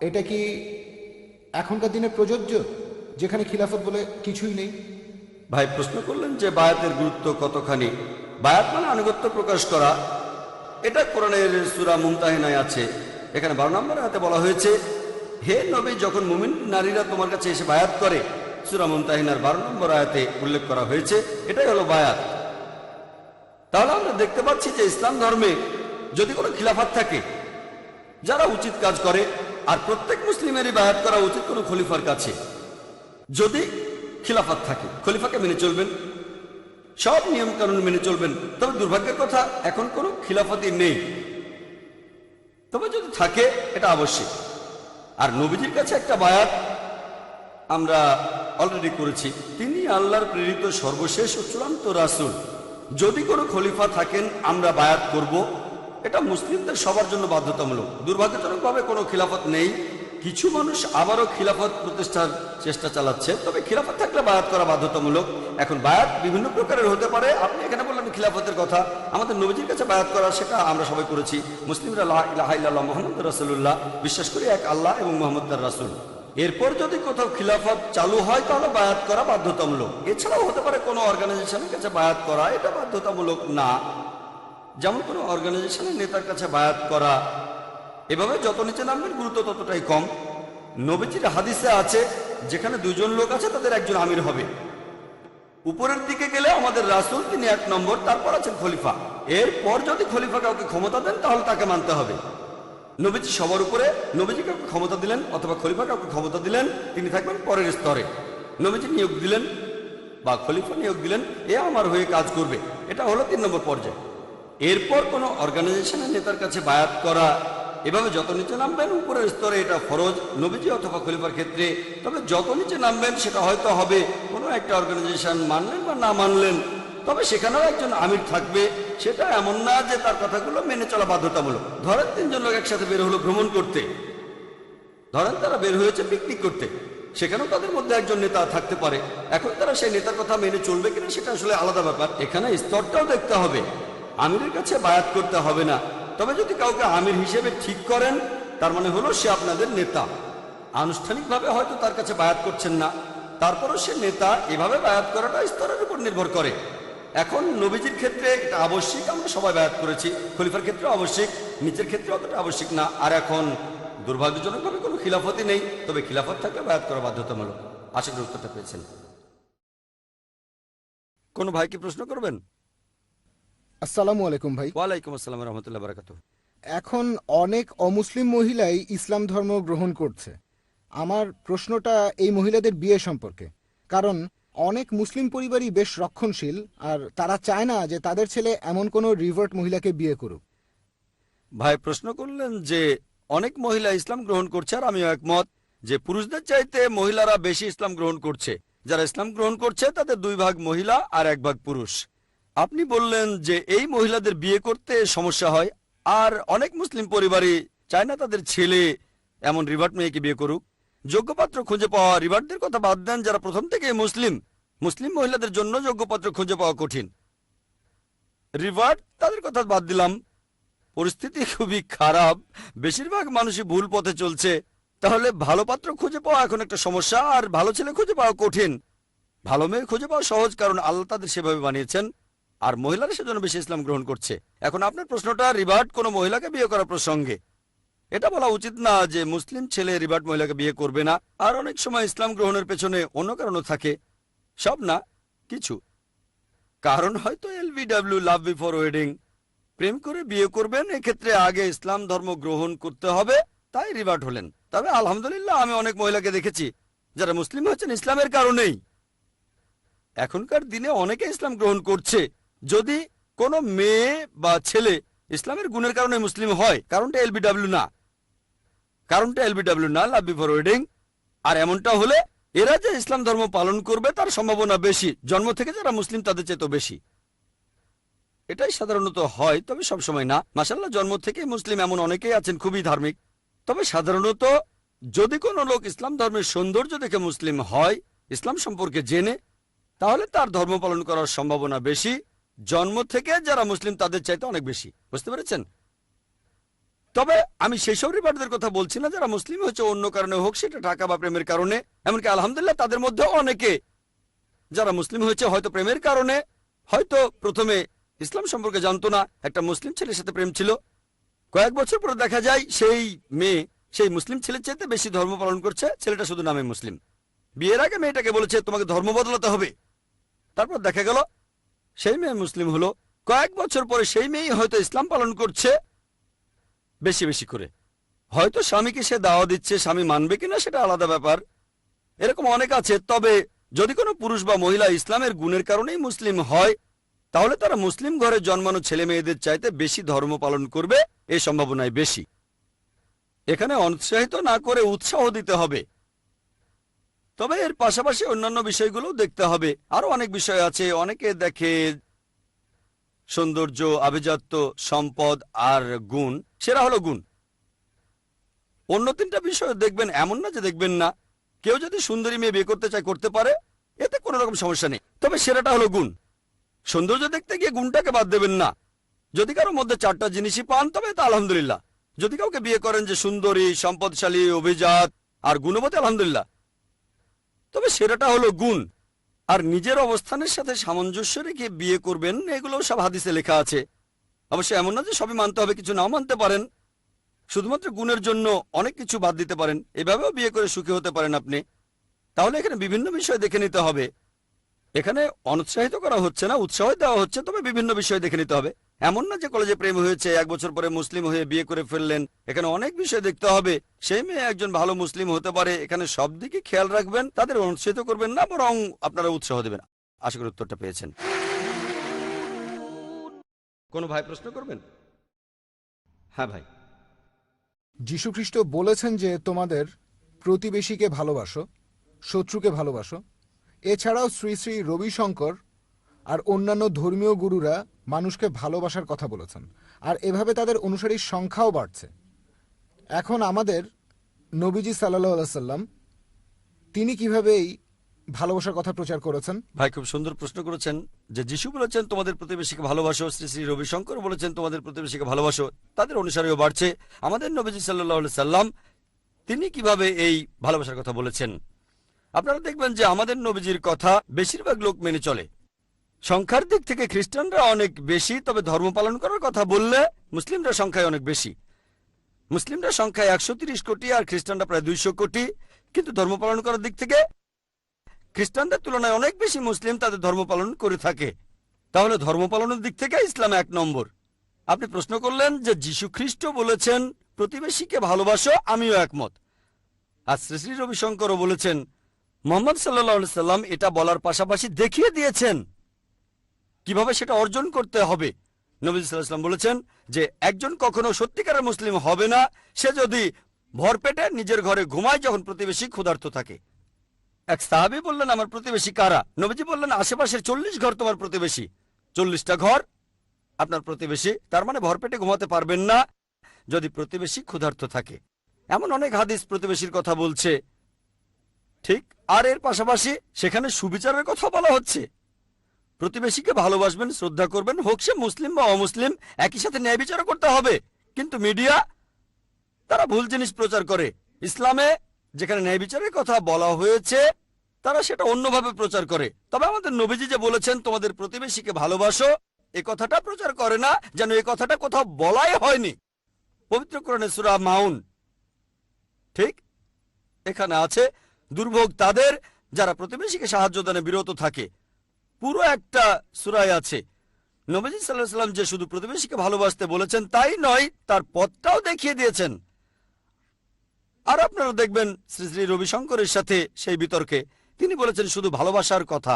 এটা কি এখনকার দিনে প্রযোজ্য, যেখানে খিলাফত বলে কিছুই নেই? ভাই প্রশ্ন করলেন যে বায়াতের গুরুত্ব কতখানি। বায়াত মানে আনুগত্য প্রকাশ করা। এটা কোরআনের সূরা মুমতাহিনায় আছে। এখানে 12 নম্বর আয়াতে বলা হয়েছে, হে নবী, যখন মুমিন নারীরা তোমার কাছে এসে বায়াত করে, সূরা মুমতাহিনার 12 নম্বর আয়াতে উল্লেখ করা হয়েছে, এটাই হলো বায়াত। তাহলে আমরা দেখতে পাচ্ছি যে ইসলাম ধর্মে যদি কোনো খিলাফত থাকে যারা উচিত কাজ করে, আর প্রত্যেক মুসলিমেরই বায়াত করা উচিত কোনো খলিফার কাছে। যদি খিলাফত থাকে, খলিফাকে মেনে চলবেন, সব নিয়ম কানুন মেনে চলবেন। তবে দুর্ভাগ্যের কথা, এখন কোনো খিলাফতই নেই। তবে যদি থাকে এটা আবশ্যক। আর নবীজির কাছে একটা বায়াত আমরা অলরেডি করেছি। তিনি আল্লাহর প্রেরিত সর্বশেষ ও চূড়ান্ত রাসূল। যদি কোনো খলিফা থাকেন আমরা বায়াত করব, এটা মুসলিমদের সবার জন্য বাধ্যতামূলক। দুর্ভাগ্যজনকভাবে কোনো খিলাফত নেই। কিছু মানুষ আবারও খিলাফত প্রতিষ্ঠার চেষ্টা চালাচ্ছে, তবে খিলাফত থাকলে বায়াত করা বাধ্যতামূলক। এখন বায়াত বিভিন্ন প্রকারের হতে পারে। আপনি এখানে বললেন খিলাফতের কথা, আমাদের নবীজির কাছে বায়াত করা সেটা আমরা সবাই করেছি। মুসলিমরা লা ইলাহা ইল্লাল্লাহ মুহাম্মাদুর রাসূলুল্লাহ বিশ্বাস করি এক আল্লাহ এবং মুহাম্মদ তার রাসূল। এরপর যদি কোথাও খিলাফত চালু হয় তাহলে বায়াত করা বাধ্যতামূলক। এছাড়াও হতে পারে কোনো অর্গানাইজেশনের কাছে বায়াত করা, এটা বাধ্যতামূলক না। যেমন কোনো অর্গানাইজেশনের নেতার কাছে বায়াত করা। এভাবে যত নিচে নামবেন গুরুত্ব ততটাই কম। নবীজির হাদিসে আছে, যেখানে দুজন লোক আছে তাদের একজন আমির হবে। উপরের দিকে গেলে আমাদের রাসূল, তিনি 1 নম্বর, তারপর আছেন খলিফা। এরপর যদি খলিফা কাউকে ক্ষমতা দেন তাহলে তাকে মানতে হবে। নবীজি সবার উপরে, নবীজি কাউকে ক্ষমতা দিলেন অথবা খলিফা কাউকে ক্ষমতা দিলেন, তিনি থাকবেন পরের স্তরে। নবীজি নিয়োগ দিলেন বা খলিফা নিয়োগ দিলেন, এ আমার হয়ে কাজ করবে, এটা হলো 3 নম্বর পর্যায়ে। এরপর কোনো অর্গানাইজেশনের নেতার কাছে বায়াত করা। এভাবে যত নিচে নামবেন উপরের স্তরে এটা ফরজ নবীজি অথবা খলিফার ক্ষেত্রে। তবে যত নিচে নামবেন সেটা হয়তো হবে কোনো একটা অর্গানাইজেশন মানলেন বা না মানলেন, তবে সেখানেও একজন আমির থাকবে। সেটা এমন না যে তার কথাগুলো মেনে চলা বাধ্যতামূলক। ধরেন 3 জন লোক একসাথে বের হলো ভ্রমণ করতে, ধরেন তারা বের হয়েছে পিকনিক করতে, সেখানেও তাদের মধ্যে একজন নেতা থাকতে পারে। এখন তারা সেই নেতার কথা মেনে চলবে কিনা সেটা আসলে আলাদা ব্যাপার। এখানে স্তরটাও দেখতে হবে। আমিরের কাছে বায়াত করতে হবে না, তবে যদি কাউকে আমির হিসেবে ঠিক করেন তার মানে হলো সে আপনাদের নেতা। আনুষ্ঠানিকভাবে হয়তো তার কাছে বায়াত করছেন না, তারপরও সে নেতা। এভাবে বায়াত করাটা স্তরের উপর নির্ভর করে। এখন নবীজির ক্ষেত্রে এটা আবশ্যিক, আমরা সবাই বায়াত করেছি। খলিফার ক্ষেত্রে আবশ্যিক, নিচের ক্ষেত্রে অতটা আবশ্যিক না। আর এখন দুর্ভাগ্যজনকভাবে কোনো খিলাফতই নেই, তবে খিলাফত থাকলে বায়াত করা বাধ্যতামূলক। আশা করি উত্তরটা পেয়েছেন। কোনো ভাই কি প্রশ্ন করবেন? আসসালামু আলাইকুম ভাই। ওয়ালাইকুম আসসালাম রহমতুল্লাহ বারাকাতুহু। এখন অনেক অমুসলিম মহিলাই ইসলাম ধর্ম গ্রহণ করছে। আমার প্রশ্নটা এই মহিলাদের বিয়ে সম্পর্কে, কারণ অনেক মুসলিম পরিবারই বেশ রক্ষণশীল, আর তারা চায় না যে তাদের ছেলে এমন কোনো রিভার্ট মহিলাকে বিয়ে করুক। ভাই প্রশ্ন করলেন যে অনেক মহিলা ইসলাম গ্রহণ করছে, আর আমিও একমত যে পুরুষদের চাইতে মহিলারা বেশি ইসলাম গ্রহণ করছে। যারা ইসলাম গ্রহণ করছে তাদের 2 ভাগ মহিলা আর 1 ভাগ পুরুষ। আপনি বললেন যে এই মহিলাদের বিয়ে করতে সমস্যা হয়, আর অনেক মুসলিম পরিবারই চায় না তাদের ছেলে এমন রিভার্ট মেয়েকে বিয়ে করুক। যোগ্যপাত্র খুঁজে পাওয়া, রিভার্টদের কথা বাদ দেন, যারা প্রথম থেকে মুসলিম মহিলাদের জন্য যোগ্যপাত্র খুঁজে পাওয়া কঠিন। রিভার্ট তাদের কথা বাদ দিলাম, পরিস্থিতি খুবই খারাপ, বেশিরভাগ মানুষই ভুল পথে চলছে। তাহলে ভালো পাত্র খুঁজে পাওয়া এখন একটা সমস্যা, আর ভালো ছেলে খুঁজে পাওয়া কঠিন। ভালো মেয়ে খুঁজে পাওয়া সহজ, কারণ আল্লাহ তাদের সেভাবে বানিয়েছেন, আর মহিলারা সেজন্য বেশি ইসলাম গ্রহণ করছে। এখন আপনার প্রশ্নটা রিভার্ট কোনো মহিলাকে বিয়ে করার প্রসঙ্গে। এটা বলা উচিত না যে মুসলিম ছেলে রিভার্ট মহিলাকে বিয়ে করবে না। আর অনেক সময় ইসলাম গ্রহণের পেছনে অন্য কারণও থাকে, সব না, কিছু কারণ। হয়তো LBW, লাভ বিফোর ওয়েডিং, প্রেম করে বিয়ে করবেন, এক্ষেত্রে আগে ইসলাম ধর্ম গ্রহণ করতে হবে, তাই রিভার্ট হলেন। তবে আলহামদুলিল্লাহ আমি অনেক মহিলাকে দেখেছি যারা মুসলিম হয়েছেন ইসলামের কারণেই। এখনকার দিনে অনেকে ইসলাম গ্রহণ করছে। যদি কোনো মেয়ে বা ছেলে ইসলামের গুণের কারণে মুসলিম হয়, কারণটা LBW না, লাভ বিফোর ওয়েডিং। আর এমনটা হলে এরা যে ইসলাম ধর্ম পালন করবে তার সম্ভাবনা বেশি, জন্ম থেকে যারা মুসলিম তাদের চেয়ে তো বেশি। এটাই সাধারণত হয়, তবে সবসময় না। মাশাআল্লাহ, জন্ম থেকে মুসলিম এমন অনেকেই আছেন খুবই ধার্মিক। তবে সাধারণত যদি কোনো লোক ইসলাম ধর্মের সৌন্দর্য দেখে মুসলিম হয়, ইসলাম সম্পর্কে জেনে, তাহলে তার ধর্ম পালন করার সম্ভাবনা বেশি, জন্ম থেকে যারা মুসলিম তাদের চাইতে অনেক বেশি। বুঝতে পেরেছেন? তবে আমি সেই সব রিপার্টদের কথা বলছি না যারা মুসলিম হচ্ছে অন্য কারণে হোক, সেটা টাকা বা প্রেমের কারণে। এমনকি আলহামদুলিল্লাহ তাদের মধ্যে অনেকে যারা মুসলিম হয়েছে হয়তো প্রেমের কারণে, হয়তো প্রথমে ইসলাম সম্পর্কে জানতো না, একটা মুসলিম ছেলের সাথে প্রেম ছিল, কয়েক বছর পরে দেখা যায় সেই মেয়ে সেই মুসলিম ছেলের চাইতে বেশি ধর্ম পালন করছে, ছেলেটা শুধু নামে মুসলিম। বিয়ের আগে মেয়েটাকে বলেছে তোমাকে ধর্ম বদলাতে হবে, তারপর দেখা গেল সেই মেয়ে মুসলিম হলো, কয়েক বছর পরে সেই মেয়ে হয়তো ইসলাম পালন করছে বেশি বেশি করে। হয়তো স্বামীকে সে দাওয়া দিচ্ছে, স্বামী মানবে কিনা সেটা আলাদা ব্যাপার, এরকম অনেক আছে। তবে যদি কোনো পুরুষ বা মহিলা ইসলামের গুণের কারণেই মুসলিম হয়, তাহলে তারা মুসলিম ঘরে জন্মানো ছেলে মেয়েদের চাইতে বেশি ধর্ম পালন করবে, এই সম্ভাবনাই বেশি। এখানে অনুৎসাহিত না করে উৎসাহ দিতে হবে। তবে এর পাশাপাশি অন্যান্য বিষয়গুলো দেখতে হবে। আরো অনেক বিষয় আছে। অনেকে দেখে সৌন্দর্য, আভিজাত্য, সম্পদ আর গুণ, সেরা হলো গুণ। অন্য তিনটা বিষয় দেখবেন, এমন না যে দেখবেন না। কেউ যদি সুন্দরী মেয়ে বিয়ে করতে চায় করতে পারে, এতে কোনো রকম সমস্যা নেই। তবে সেরাটা হলো গুণ। সৌন্দর্য দেখতে গিয়ে গুণটাকে বাদ দেবেন না। যদি কারোর মধ্যে চারটা জিনিসই পান তবে তা আলহামদুলিল্লাহ। যদি কাউকে বিয়ে করেন যে সুন্দরী, সম্পদশালী, অভিজাত আর গুণবতী, আলহামদুলিল্লাহ। তবে সেরাটা হলো গুণ। আর নিজের অবস্থানের সাথে সামঞ্জস্য রেখে বিয়ে করবেন, এগুলো সব হাদিসে লেখা আছে। অবশ্য এমন না যে সবই মানতে হবে, কিছু নাও মানতে পারেন। শুধুমাত্র গুণের জন্য অনেক কিছু বাদ দিতে পারেন, এভাবেও বিয়ে করে সুখী হতে পারেন আপনি। তাহলে এখানে বিভিন্ন বিষয় দেখে নিতে হবে। এখানে অনুৎসাহিত করা হচ্ছে না, উৎসাহ দেওয়া হচ্ছে, তবে বিভিন্ন বিষয় দেখে নিতে হবে। এমন না যে কলেজে প্রেম হয়েছে, এক বছর পরে মুসলিম হয়ে বিয়ে করে ফেললেন। এখানে অনেক বিষয় দেখতে হবে। সেই মেয়ে একজন ভালো মুসলিম হতে পারে, এখানে সব দিকে খেয়াল রাখবেন। তাদের অনুৎসাহিত করবেন না, বরং আপনারা উৎসাহ দেবেন। আশা করি উত্তরটা পেয়েছেন। কোনো ভাই প্রশ্ন করবেন? হ্যাঁ ভাই। যীশুখ্রিস্ট বলেছেন যে তোমাদের প্রতিবেশীকে ভালোবাসো, শত্রুকে ভালোবাসো। এছাড়াও শ্রী শ্রী রবিশঙ্কর আর অন্যান্য ধর্মীয় গুরুরা মানুষকে ভালোবাসার কথা বলেছেন, আর এভাবে তাদের অনুসারীর সংখ্যাও বাড়ছে। এখন আমাদের নবীজি সাল্লাল্লাহু আলাইহি সাল্লাম তিনি কিভাবে এই ভালোবাসার কথা প্রচার করেছেন? ভাই খুব সুন্দর প্রশ্ন করেছেন। যে যিশু বলেছেন তোমাদের প্রতিবেশীকে ভালোবাসো, শ্রী শ্রী রবিশঙ্কর বলেছেন তোমাদের প্রতিবেশীকে ভালোবাসো, তাদের অনুসারীও বাড়ছে। আমাদের নবীজি সাল্লাল্লাহু আলাইহি সাল্লাম তিনি কিভাবে এই ভালোবাসার কথা বলেছেন? আপনারা দেখবেন যে আমাদের নবীজির কথা বেশিরভাগ লোক মেনে চলে। সংখ্যার দিক থেকে খ্রিস্টানরা অনেক বেশি, তবে ধর্ম পালন করার কথা বললে মুসলিমরা সংখ্যায় অনেক বেশি। মুসলিমরা সংখ্যায় 130 কোটি আর খ্রিস্টানরা প্রায় 200 কোটি। কিন্তু ধর্ম পালন করার দিক থেকে খ্রিস্টানদের তুলনায় অনেক বেশি মুসলিম তাদের ধর্ম পালন করে থাকে। তাহলে ধর্ম পালনের দিক থেকে ইসলাম 1 নম্বর। আপনি প্রশ্ন করলেন যে যীশু খ্রিস্ট বলেছেন প্রতিবেশীকে ভালোবাসো, আমিও একমত। আর শ্রী শ্রী রবিশঙ্করও বলেছেন, মুহাম্মদ সাল্লাল্লাহু আলাইহি সাল্লাম এটা বলার পাশাপাশি দেখিয়ে দিয়েছেন কিভাবে সেটা অর্জন করতে হবে। নবী সাল্লাল্লাহু আলাইহি সাল্লাম বলেছেন যে একজন কখনো সত্যিকারের মুসলিম হবে না সে যদি ভরপেটে নিজের ঘরে ঘুমায় যখন প্রতিবেশী ক্ষুধার্ত থাকে। এক সাহাবী বললেন, আমার প্রতিবেশী কারা? নবীজি বললেন, আশেপাশের 40 ঘর তোমার প্রতিবেশী। 40টা ঘর আপনার প্রতিবেশী। তার মানে ভরপেটে ঘুমাতে পারবেন না যদি প্রতিবেশী ক্ষুধার্ত থাকে। এমন অনেক হাদিস প্রতিবেশীর কথা বলছে, ঠিক। আর এর পাশাপাশি সেখানে সুবিচারের কথা বলা হচ্ছে। প্রতিবেশীকে ভালোবাসবেন, শ্রদ্ধা করবেন, হোক সে মুসলিম বা অমুসলিম, একই সাথে ন্যায় বিচারও করতে হবে। কিন্তু মিডিয়া তারা ভুল জিনিস প্রচার করে। ইসলামে যেখানে ন্যায় বিচারের কথা বলা হয়েছে তারা সেটা অন্যভাবে প্রচার করে। তবে আমাদের নবীজি যে বলেছেন তোমাদের প্রতিবেশীকে ভালোবাসো, এ কথাটা প্রচার করে না, যেন এ কথাটা কোথাও বলাই হয়নি। পবিত্র কোরআনে সূরা মাউন, ঠিক এখানে আছে, দুর্ভোগ তাদের যারা প্রতিবেশীকে সাহায্য দানে বিরত থাকে। পুরো একটা সূরায় আছে। নবীজি সাল্লাল্লাহু আলাইহি ওয়াসাল্লাম যে শুধু প্রতিবেশীকে ভালোবাসতে বলেছেন তাই নয়, তার পথটাও দেখিয়ে দিয়েছেন। আর আপনারা দেখবেন শ্রী শ্রী রবিশঙ্করের সাথে সেই বিতর্কে তিনি বলেছেন শুধু ভালোবাসার কথা।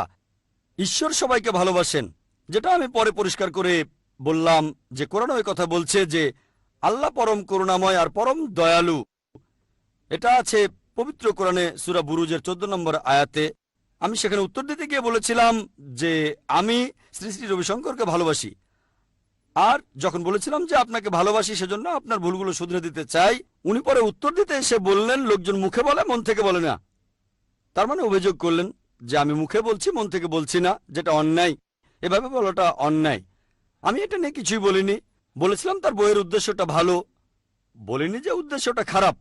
ঈশ্বর সবাইকে ভালোবাসেন, যেটা আমি পরে পরিষ্কার করে বললাম যে কোরআন ওই কথা বলছে যে আল্লাহ পরম করুণাময় আর পরম দয়ালু। এটা আছে পবিত্র কোরআনে সূরা বুরুজের 14 নম্বর আয়াতে। আমি সেখানে উত্তর দিতে গিয়ে বলেছিলাম যে আমি শ্রী শ্রী রবিশঙ্করকে ভালোবাসি। আর যখন বলেছিলাম যে আপনাকে ভালোবাসি সেজন্য আপনার ভুলগুলো শুধরে দিতে চাই, উনি পরে উত্তর দিতে এসে বললেন লোকজন মুখে বলে মন থেকে বলে না। তার মানে অভিযোগ করলেন যে আমি মুখে বলছি মন থেকে বলছি না, যেটা অন্যায়। এভাবে বলাটা অন্যায়। আমি এটা নিয়ে কিছুই বলিনি, বলেছিলাম তার বইয়ের উদ্দেশ্যটা ভালো, বলিনি যে উদ্দেশ্যটা খারাপ,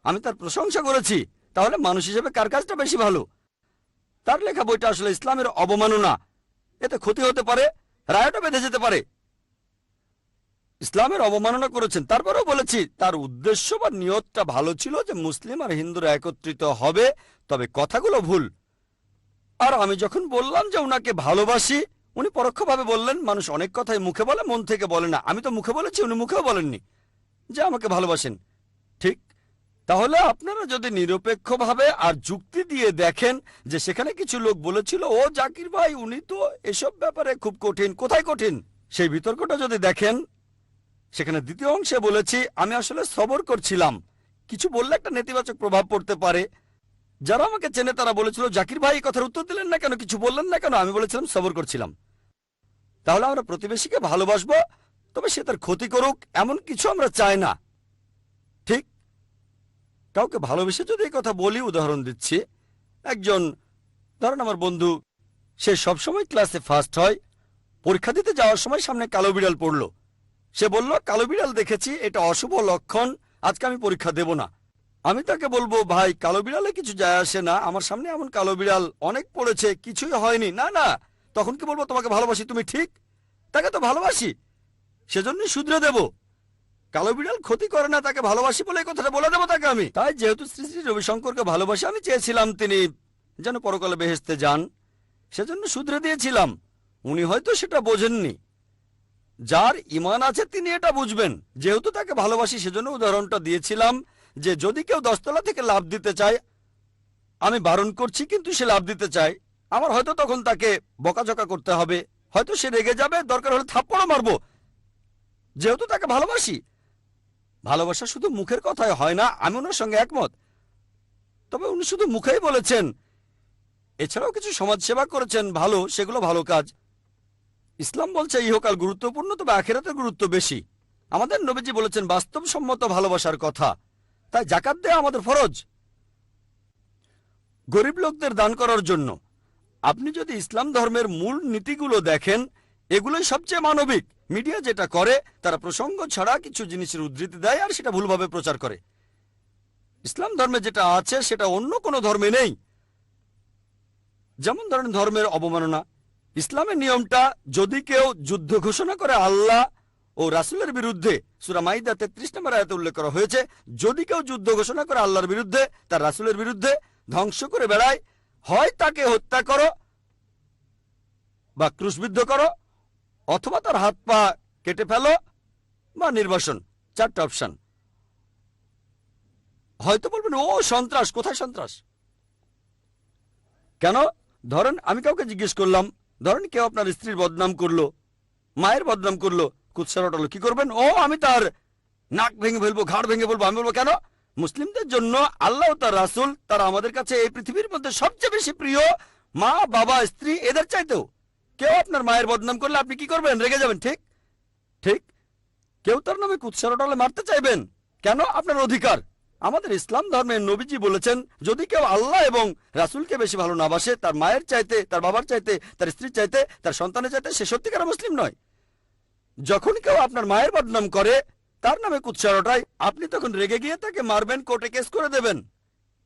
আমি তার প্রশংসা করেছি। তাহলে মানুষ হিসেবে কার কাজটা বেশি ভালো? তার লেখা বইটা আসলে ইসলামের অবমাননা, এতে ক্ষতি হতে পারে, রায়টা বেঁধে যেতে পারে। ইসলামের অবমাননা করেছেন, তারপরেও বলেছি তার উদ্দেশ্য বা নিয়তটা ভালো ছিল যে মুসলিম আর হিন্দুরা একত্রিত হবে, তবে কথাগুলো ভুল। আর আমি যখন বললাম যে ওনাকে ভালোবাসি, উনি পরোক্ষভাবে বললেন মানুষ অনেক কথাই মুখে বলে, মন থেকে বলে না। আমি তো মুখে বলেছি, উনি মুখেও বলেননি যে আমাকে ভালোবাসেন। ঠিক, তাহলে আপনারা যদি নিরপেক্ষভাবে আর যুক্তি দিয়ে দেখেন যে সেখানে কিছু লোক বলেছিল ও জাকির ভাই উনি তো এসব ব্যাপারে খুব কঠিন, কোথায় কঠিন, সেই বিতর্কটা যদি দেখেন, সেখানে দ্বিতীয় অংশে বলেছি আমি আসলে সবর করছিলাম। কিছু বললে একটা নেতিবাচক প্রভাব পড়তে পারে। যারা আমাকে চেনে তারা বলেছিল জাকির ভাই এই কথার উত্তর দিলেন না কেন, কিছু বললেন না কেন? আমি বলেছিলাম সবর করছিলাম। তাহলে আমরা প্রতিবেশীকে ভালোবাসবো, তবে সে তার ক্ষতি করুক এমন কিছু আমরা চাই না। ঠিক, কাউকে ভালোবেসে যদি এই কথা বলি, উদাহরণ দিচ্ছি, একজন ধরেন আমার বন্ধু, সে সবসময় ক্লাসে ফার্স্ট হয়, পরীক্ষা দিতে যাওয়ার সময় সামনে কালো বিড়াল পড়লো, সে বলল কালো বিড়াল দেখেছি, এটা অশুভ লক্ষণ, আজকে আমি পরীক্ষা দেব না। আমি তাকে বলবো ভাই কালো বিড়ালে কিছু যায় আসে না, আমার সামনে এমন কালো বিড়াল অনেক পড়েছে, কিছুই হয়নি। না না, তখন কি বলবো তোমাকে ভালোবাসি, তুমি ঠিক, তাকে তো ভালোবাসি, সেজন্যই শুধরে দেব। কালো বিড়াল ক্ষতি করে না, তাকে ভালোবাসি বলে এই কথাটা বলে দেবো তাকে আমি। তাই যেহেতু শ্রী শ্রী রবিশঙ্করকে ভালোবাসি, আমি চেয়েছিলাম তিনি যেন পরকালে বেহেশতে যান, সেজন্য শুধরে দিয়েছিলাম। উনি হয়তো সেটা বোঝেননি, যার ঈমান আছে তিনি এটা বুঝবেন। যেহেতু তাকে ভালোবাসি সেজন্য উদাহরণটা দিয়েছিলাম যে যদি কেউ 10 তলা থেকে লাফ দিতে চায়, আমি বারণ করছি কিন্তু সে লাফ দিতে চায়, আমার হয়তো তখন তাকে বকাঝকা করতে হবে, হয়তো সে রেগে যাবে, দরকার হলে থাপ্পড়ও মারবো, যেহেতু তাকে ভালোবাসি। ভালোবাসা শুধু মুখের কথায় হয় না, আমি ওনার সঙ্গে একমত। তবে উনি শুধু মুখেই বলেছেন, এছাড়াও কিছু সমাজসেবা করেছেন ভালো, সেগুলো ভালো কাজ। ইসলাম বলছে ইহকাল গুরুত্বপূর্ণ, তবে আখিরাতের গুরুত্ব বেশি। আমাদের নবীজি বলেছেন বাস্তবসম্মত ভালোবাসার কথা, তাই যাকাত দেয়া আমাদের ফরজ, গরিব লোকদের দান করার জন্য। আপনি যদি ইসলাম ধর্মের মূল নীতিগুলো দেখেন, এগুলোই সবচেয়ে মানবিক। মিডিয়া যেটা করে, তারা প্রসঙ্গ ছাড়া কিছু জিনিসের উদ্ধৃতি দেয় আর সেটা ভুলভাবে প্রচার করে। ইসলাম ধর্মে যেটা আছে সেটা অন্য কোনো ধর্মে নেই। যেমন ধরেন ধর্মের অবমাননা, ইসলামের নিয়মটা যদি কেউ যুদ্ধ ঘোষণা করে আল্লাহ ও রাসূলের বিরুদ্ধে, সূরা মাইদা 33 নম্বর আয়াতে উল্লেখ করা হয়েছে, যদি কেউ যুদ্ধ ঘোষণা করে আল্লাহর বিরুদ্ধে, তার রাসূলের বিরুদ্ধে, ধ্বংস করে বেড়ায়, হয় তাকে হত্যা করো বা ক্রুশবিদ্ধ করো, অথবা তার হাত পা কেটে ফেলো বা নির্বাসন। 4টা অপশন। হয়তো বলবেন ও সন্ত্রাস, কোথায় সন্ত্রাস? কেন? ধরেন আমি কাউকে জিজ্ঞেস করলাম, ধরেন কেউ আপনার স্ত্রীর বদনাম করলো, মায়ের বদনাম করলো, কুৎসা রটালো, কি করবেন? ও আমি তার নাক ভেঙে ফেলবো, ঘাড় ভেঙে ফেলবো। আমি বলবো কেন? মুসলিমদের জন্য আল্লাহ ও তার রাসূল, তারা আমাদের কাছে এই পৃথিবীর মধ্যে সবচেয়ে বেশি প্রিয়, মা বাবা স্ত্রী এদের চাইতেও। কেউ আপনার মায়ের বদনাম করলে আপনি কি করবেন? রেগে যাবেন, ঠিক ঠিক। কেউ তার নামে কুৎসা রটালে মারতে চাইবেন, কেন? আপনার অধিকার। আমাদের ইসলাম ধর্মের নবীজি বলেছেন যদি কেউ আল্লাহ এবং রাসূলকে বেশি ভালো না বাসে, তার মায়ের চাইতে, তার বাবার চাইতে, তার স্ত্রীর চাইতে, তার সন্তানের চাইতে, সে সত্যিকার মুসলিম নয়। যখন কেউ আপনার মায়ের বদনাম করে, তার নামে কুৎসা রটায়, আপনি তখন রেগে গিয়ে তাকে মারবেন, কোর্টে কেস করে দেবেন।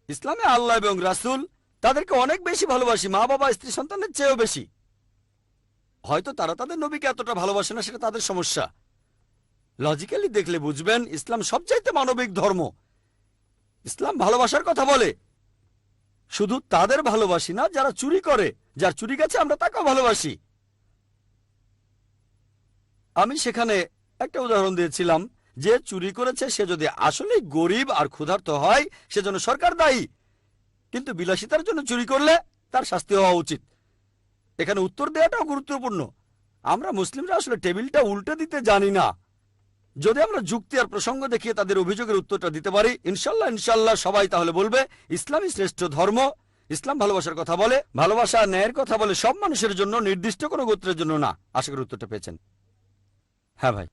ইসলামে আল্লাহ এবং রাসূল তাদেরকে অনেক বেশি ভালোবাসি, মা বাবা স্ত্রী সন্তানের চেয়েও বেশি। হয়তো তারা তাদের নবীকে এতটা ভালোবাসে না, সেটা তাদের সমস্যা। লজিক্যালি দেখলে বুঝবেন ইসলাম সবচাইতে মানবিক ধর্ম। ইসলাম ভালোবাসার কথা বলে, শুধু তাদের ভালোবাসি না যারা চুরি করে, যার চুরি গেছে আমরা তাকেও ভালোবাসি। আমি সেখানে একটা উদাহরণ দিয়েছিলাম, যে চুরি করেছে সে যদি আসলেই গরিব আর ক্ষুধার্ত হয়, সেজন্য সরকার দায়ী, কিন্তু বিলাসিতার জন্য চুরি করলে তার শাস্তি হওয়া উচিত। এখানে উত্তর দেওয়াটাও গুরুত্বপূর্ণ। আমরা মুসলিমরা আসলে টেবিলটা উল্টে দিতে জানি না। যদি আমরা যুক্তি আর প্রসঙ্গ দেখিয়ে তাদের অভিযোগের উত্তরটা দিতে পারি, ইনশাল্লাহ সবাই তাহলে বলবে ইসলামই শ্রেষ্ঠ ধর্ম। ইসলাম ভালোবাসার কথা বলে, ভালোবাসা ন্যায়ের কথা বলে, সব মানুষের জন্য, নির্দিষ্ট কোনো গোত্রের জন্য না। আশা করি উত্তরটা পেয়েছেন। হ্যাঁ ভাই।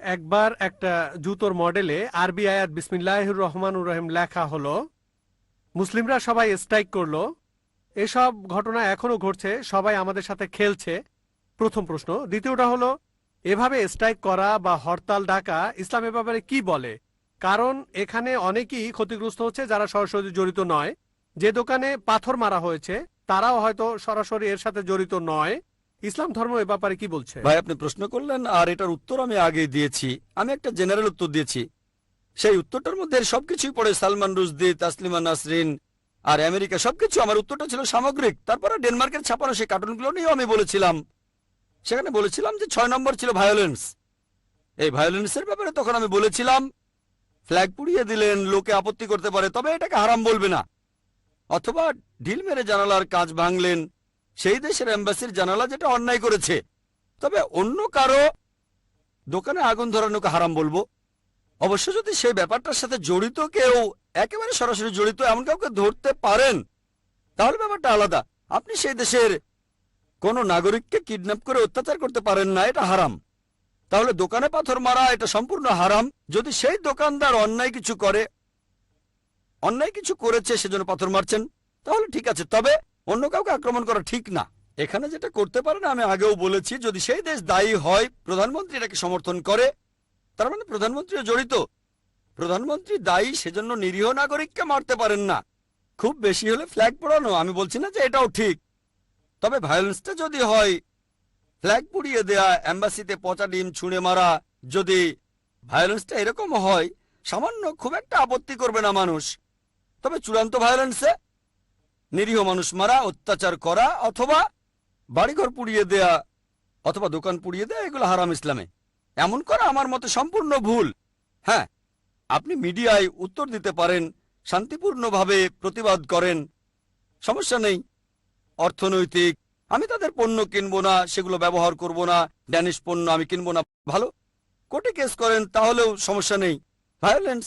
একবার একটা জুতোর মডেলে আরবি আয়াত বিসমিল্লাহির রহমানুর রহিম লেখা হলো, মুসলিমরা সবাই স্ট্রাইক করলো, এসব ঘটনা এখনো ঘটছে, সবাই আমাদের সাথে খেলছে। প্রথম প্রশ্ন। দ্বিতীয়টা হলো, এভাবে স্ট্রাইক করা বা হরতাল ডাকা ইসলামের ব্যাপারে কি বলে? কারণ এখানে অনেকেই ক্ষতিগ্রস্ত হচ্ছে যারা সরাসরি জড়িত নয়। যে দোকানে পাথর মারা হয়েছে তারাও হয়তো সরাসরি এর সাথে জড়িত নয়। ইসলাম ধর্ম এ ব্যাপারে কি বলছে? ভাই, আপনি প্রশ্ন করলেন আর এটার উত্তর আমি আগেই দিয়েছি। আমি একটা জেনারেল উত্তর দিয়েছি। সেই উত্তরটার মধ্যে সবকিছুই পড়ে, সালমান রুশদি, তাসলিমা নাসরিন আর আমেরিকা সবকিছু। আমার উত্তরটা ছিল সামগ্রিক। তারপরে ডেনমার্কের ছাপানো সেই কার্টুনগুলো নিয়েও আমি বলেছিলাম। সেখানে বলেছিলাম যে 6 নম্বর ছিল ভায়োলেন্স। এই ভায়োলেন্সের ব্যাপারে তখন আমি বলেছিলাম ফ্ল্যাগ পুড়িয়ে দিলেন, লোকে আপত্তি করতে পারে, তবে এটাকে হারাম বলবে না। অথবা ঢিল মেরে জানালার কাঁচ ভাঙলেন, সেই দেশের এম্বাসির জানালা যেটা অন্যায় করেছে, তবে অন্য কারো দোকানে আগুন ধরানোকে হারাম বলবো। অবশ্য যদি সেই ব্যাপারটার সাথে জড়িত কেউ, একেবারে সরাসরি জড়িত এমন কাউকে ধরতে পারেন, তাহলে ব্যাপারটা আলাদা। আপনি সেই দেশের কোন নাগরিককে কিডন্যাপ করে অত্যাচার করতে পারেন না, এটা হারাম। তাহলে দোকানে পাথর মারা এটা সম্পূর্ণ হারাম। যদি সেই দোকানদার অন্যায় কিছু করেছে সেজন্য পাথর মারছেন, তাহলে ঠিক আছে, তবে অন্য কাউকে আক্রমণ করা ঠিক না। এখানে যেটা করতে পারে না, আমি আগেও বলেছি, যদি সেই দেশ দায়ী হয়, প্রধানমন্ত্রী এটাকে সমর্থন করে, তার মানে প্রধানমন্ত্রীও জড়িত। প্রধানমন্ত্রী দায়ী, সেজন্য নিরীহ নাগরিককে মারতে পারেন না। খুব বেশি হলে ফ্ল্যাগ পোড়ানো, আমি বলছি না যে এটাও ঠিক, তবে ভায়োলেন্সটা যদি হয় ফ্ল্যাগ পুড়িয়ে দেয়া, এম্বাসিতে পচা ডিম ছুঁড়ে মারা, যদি ভায়োলেন্সটা এরকম হয়, সামান্য খুব একটা আপত্তি করবে না মানুষ। তবে চূড়ান্ত ভায়োলেন্সে নিরীহ মানুষ মারা, অত্যাচার করা, অথবা বাড়িঘর পুড়িয়ে দেয়া, অথবা দোকান পুড়িয়ে দেয়া, এগুলো হারাম ইসলামে। এমন করা আমার মতে সম্পূর্ণ ভুল। হ্যাঁ, আপনি মিডিয়ায় উত্তর দিতে পারেন, শান্তিপূর্ণভাবে প্রতিবাদ করেন, সমস্যা নেই। অর্থনৈতিক, আমি তাদের পণ্য কিনবো না, সেগুলো ব্যবহার করব না, ড্যানিশ পণ্য আমি কিনবো না, ভালো। কোর্টে কেস করেন, তাহলেও সমস্যা নেই। ভায়োলেন্স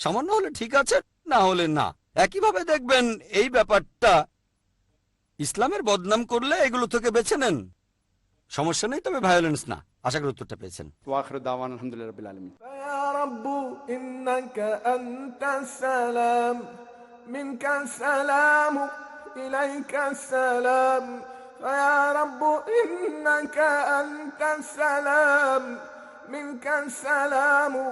সামান্য হলে ঠিক আছে, না হলে না। একইভাবে দেখবেন এই ব্যাপারটা ইসলামের বদনাম করলে এগুলো থেকে বেছে নেন, সমস্যা নেই, তবে ভায়োলেন্স না। আশা করি উত্তরটা পেয়েছেন। ওয়াখিরু দাওয়ানা আলহামদুলিল্লাহি রাব্বিল আলামিন। ইয়া রাব্বু ইন্নাকা আনতাস সালাম মিনকাস সালামু ইলাইকাস সালাম। ইয়া রাব্বু ইন্নাকা আনতাস সালাম মিনকাস সালামু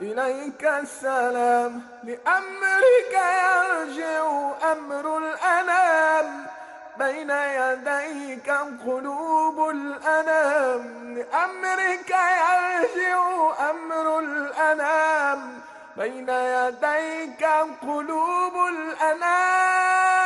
ইলাইকাস সালাম। লিআমরিকা ইয়ারজিউ আমরুল আনাম بين يديك قلوب الأنام. لأمرك يرجع أمر الأنام بين يديك قلوب الأنام.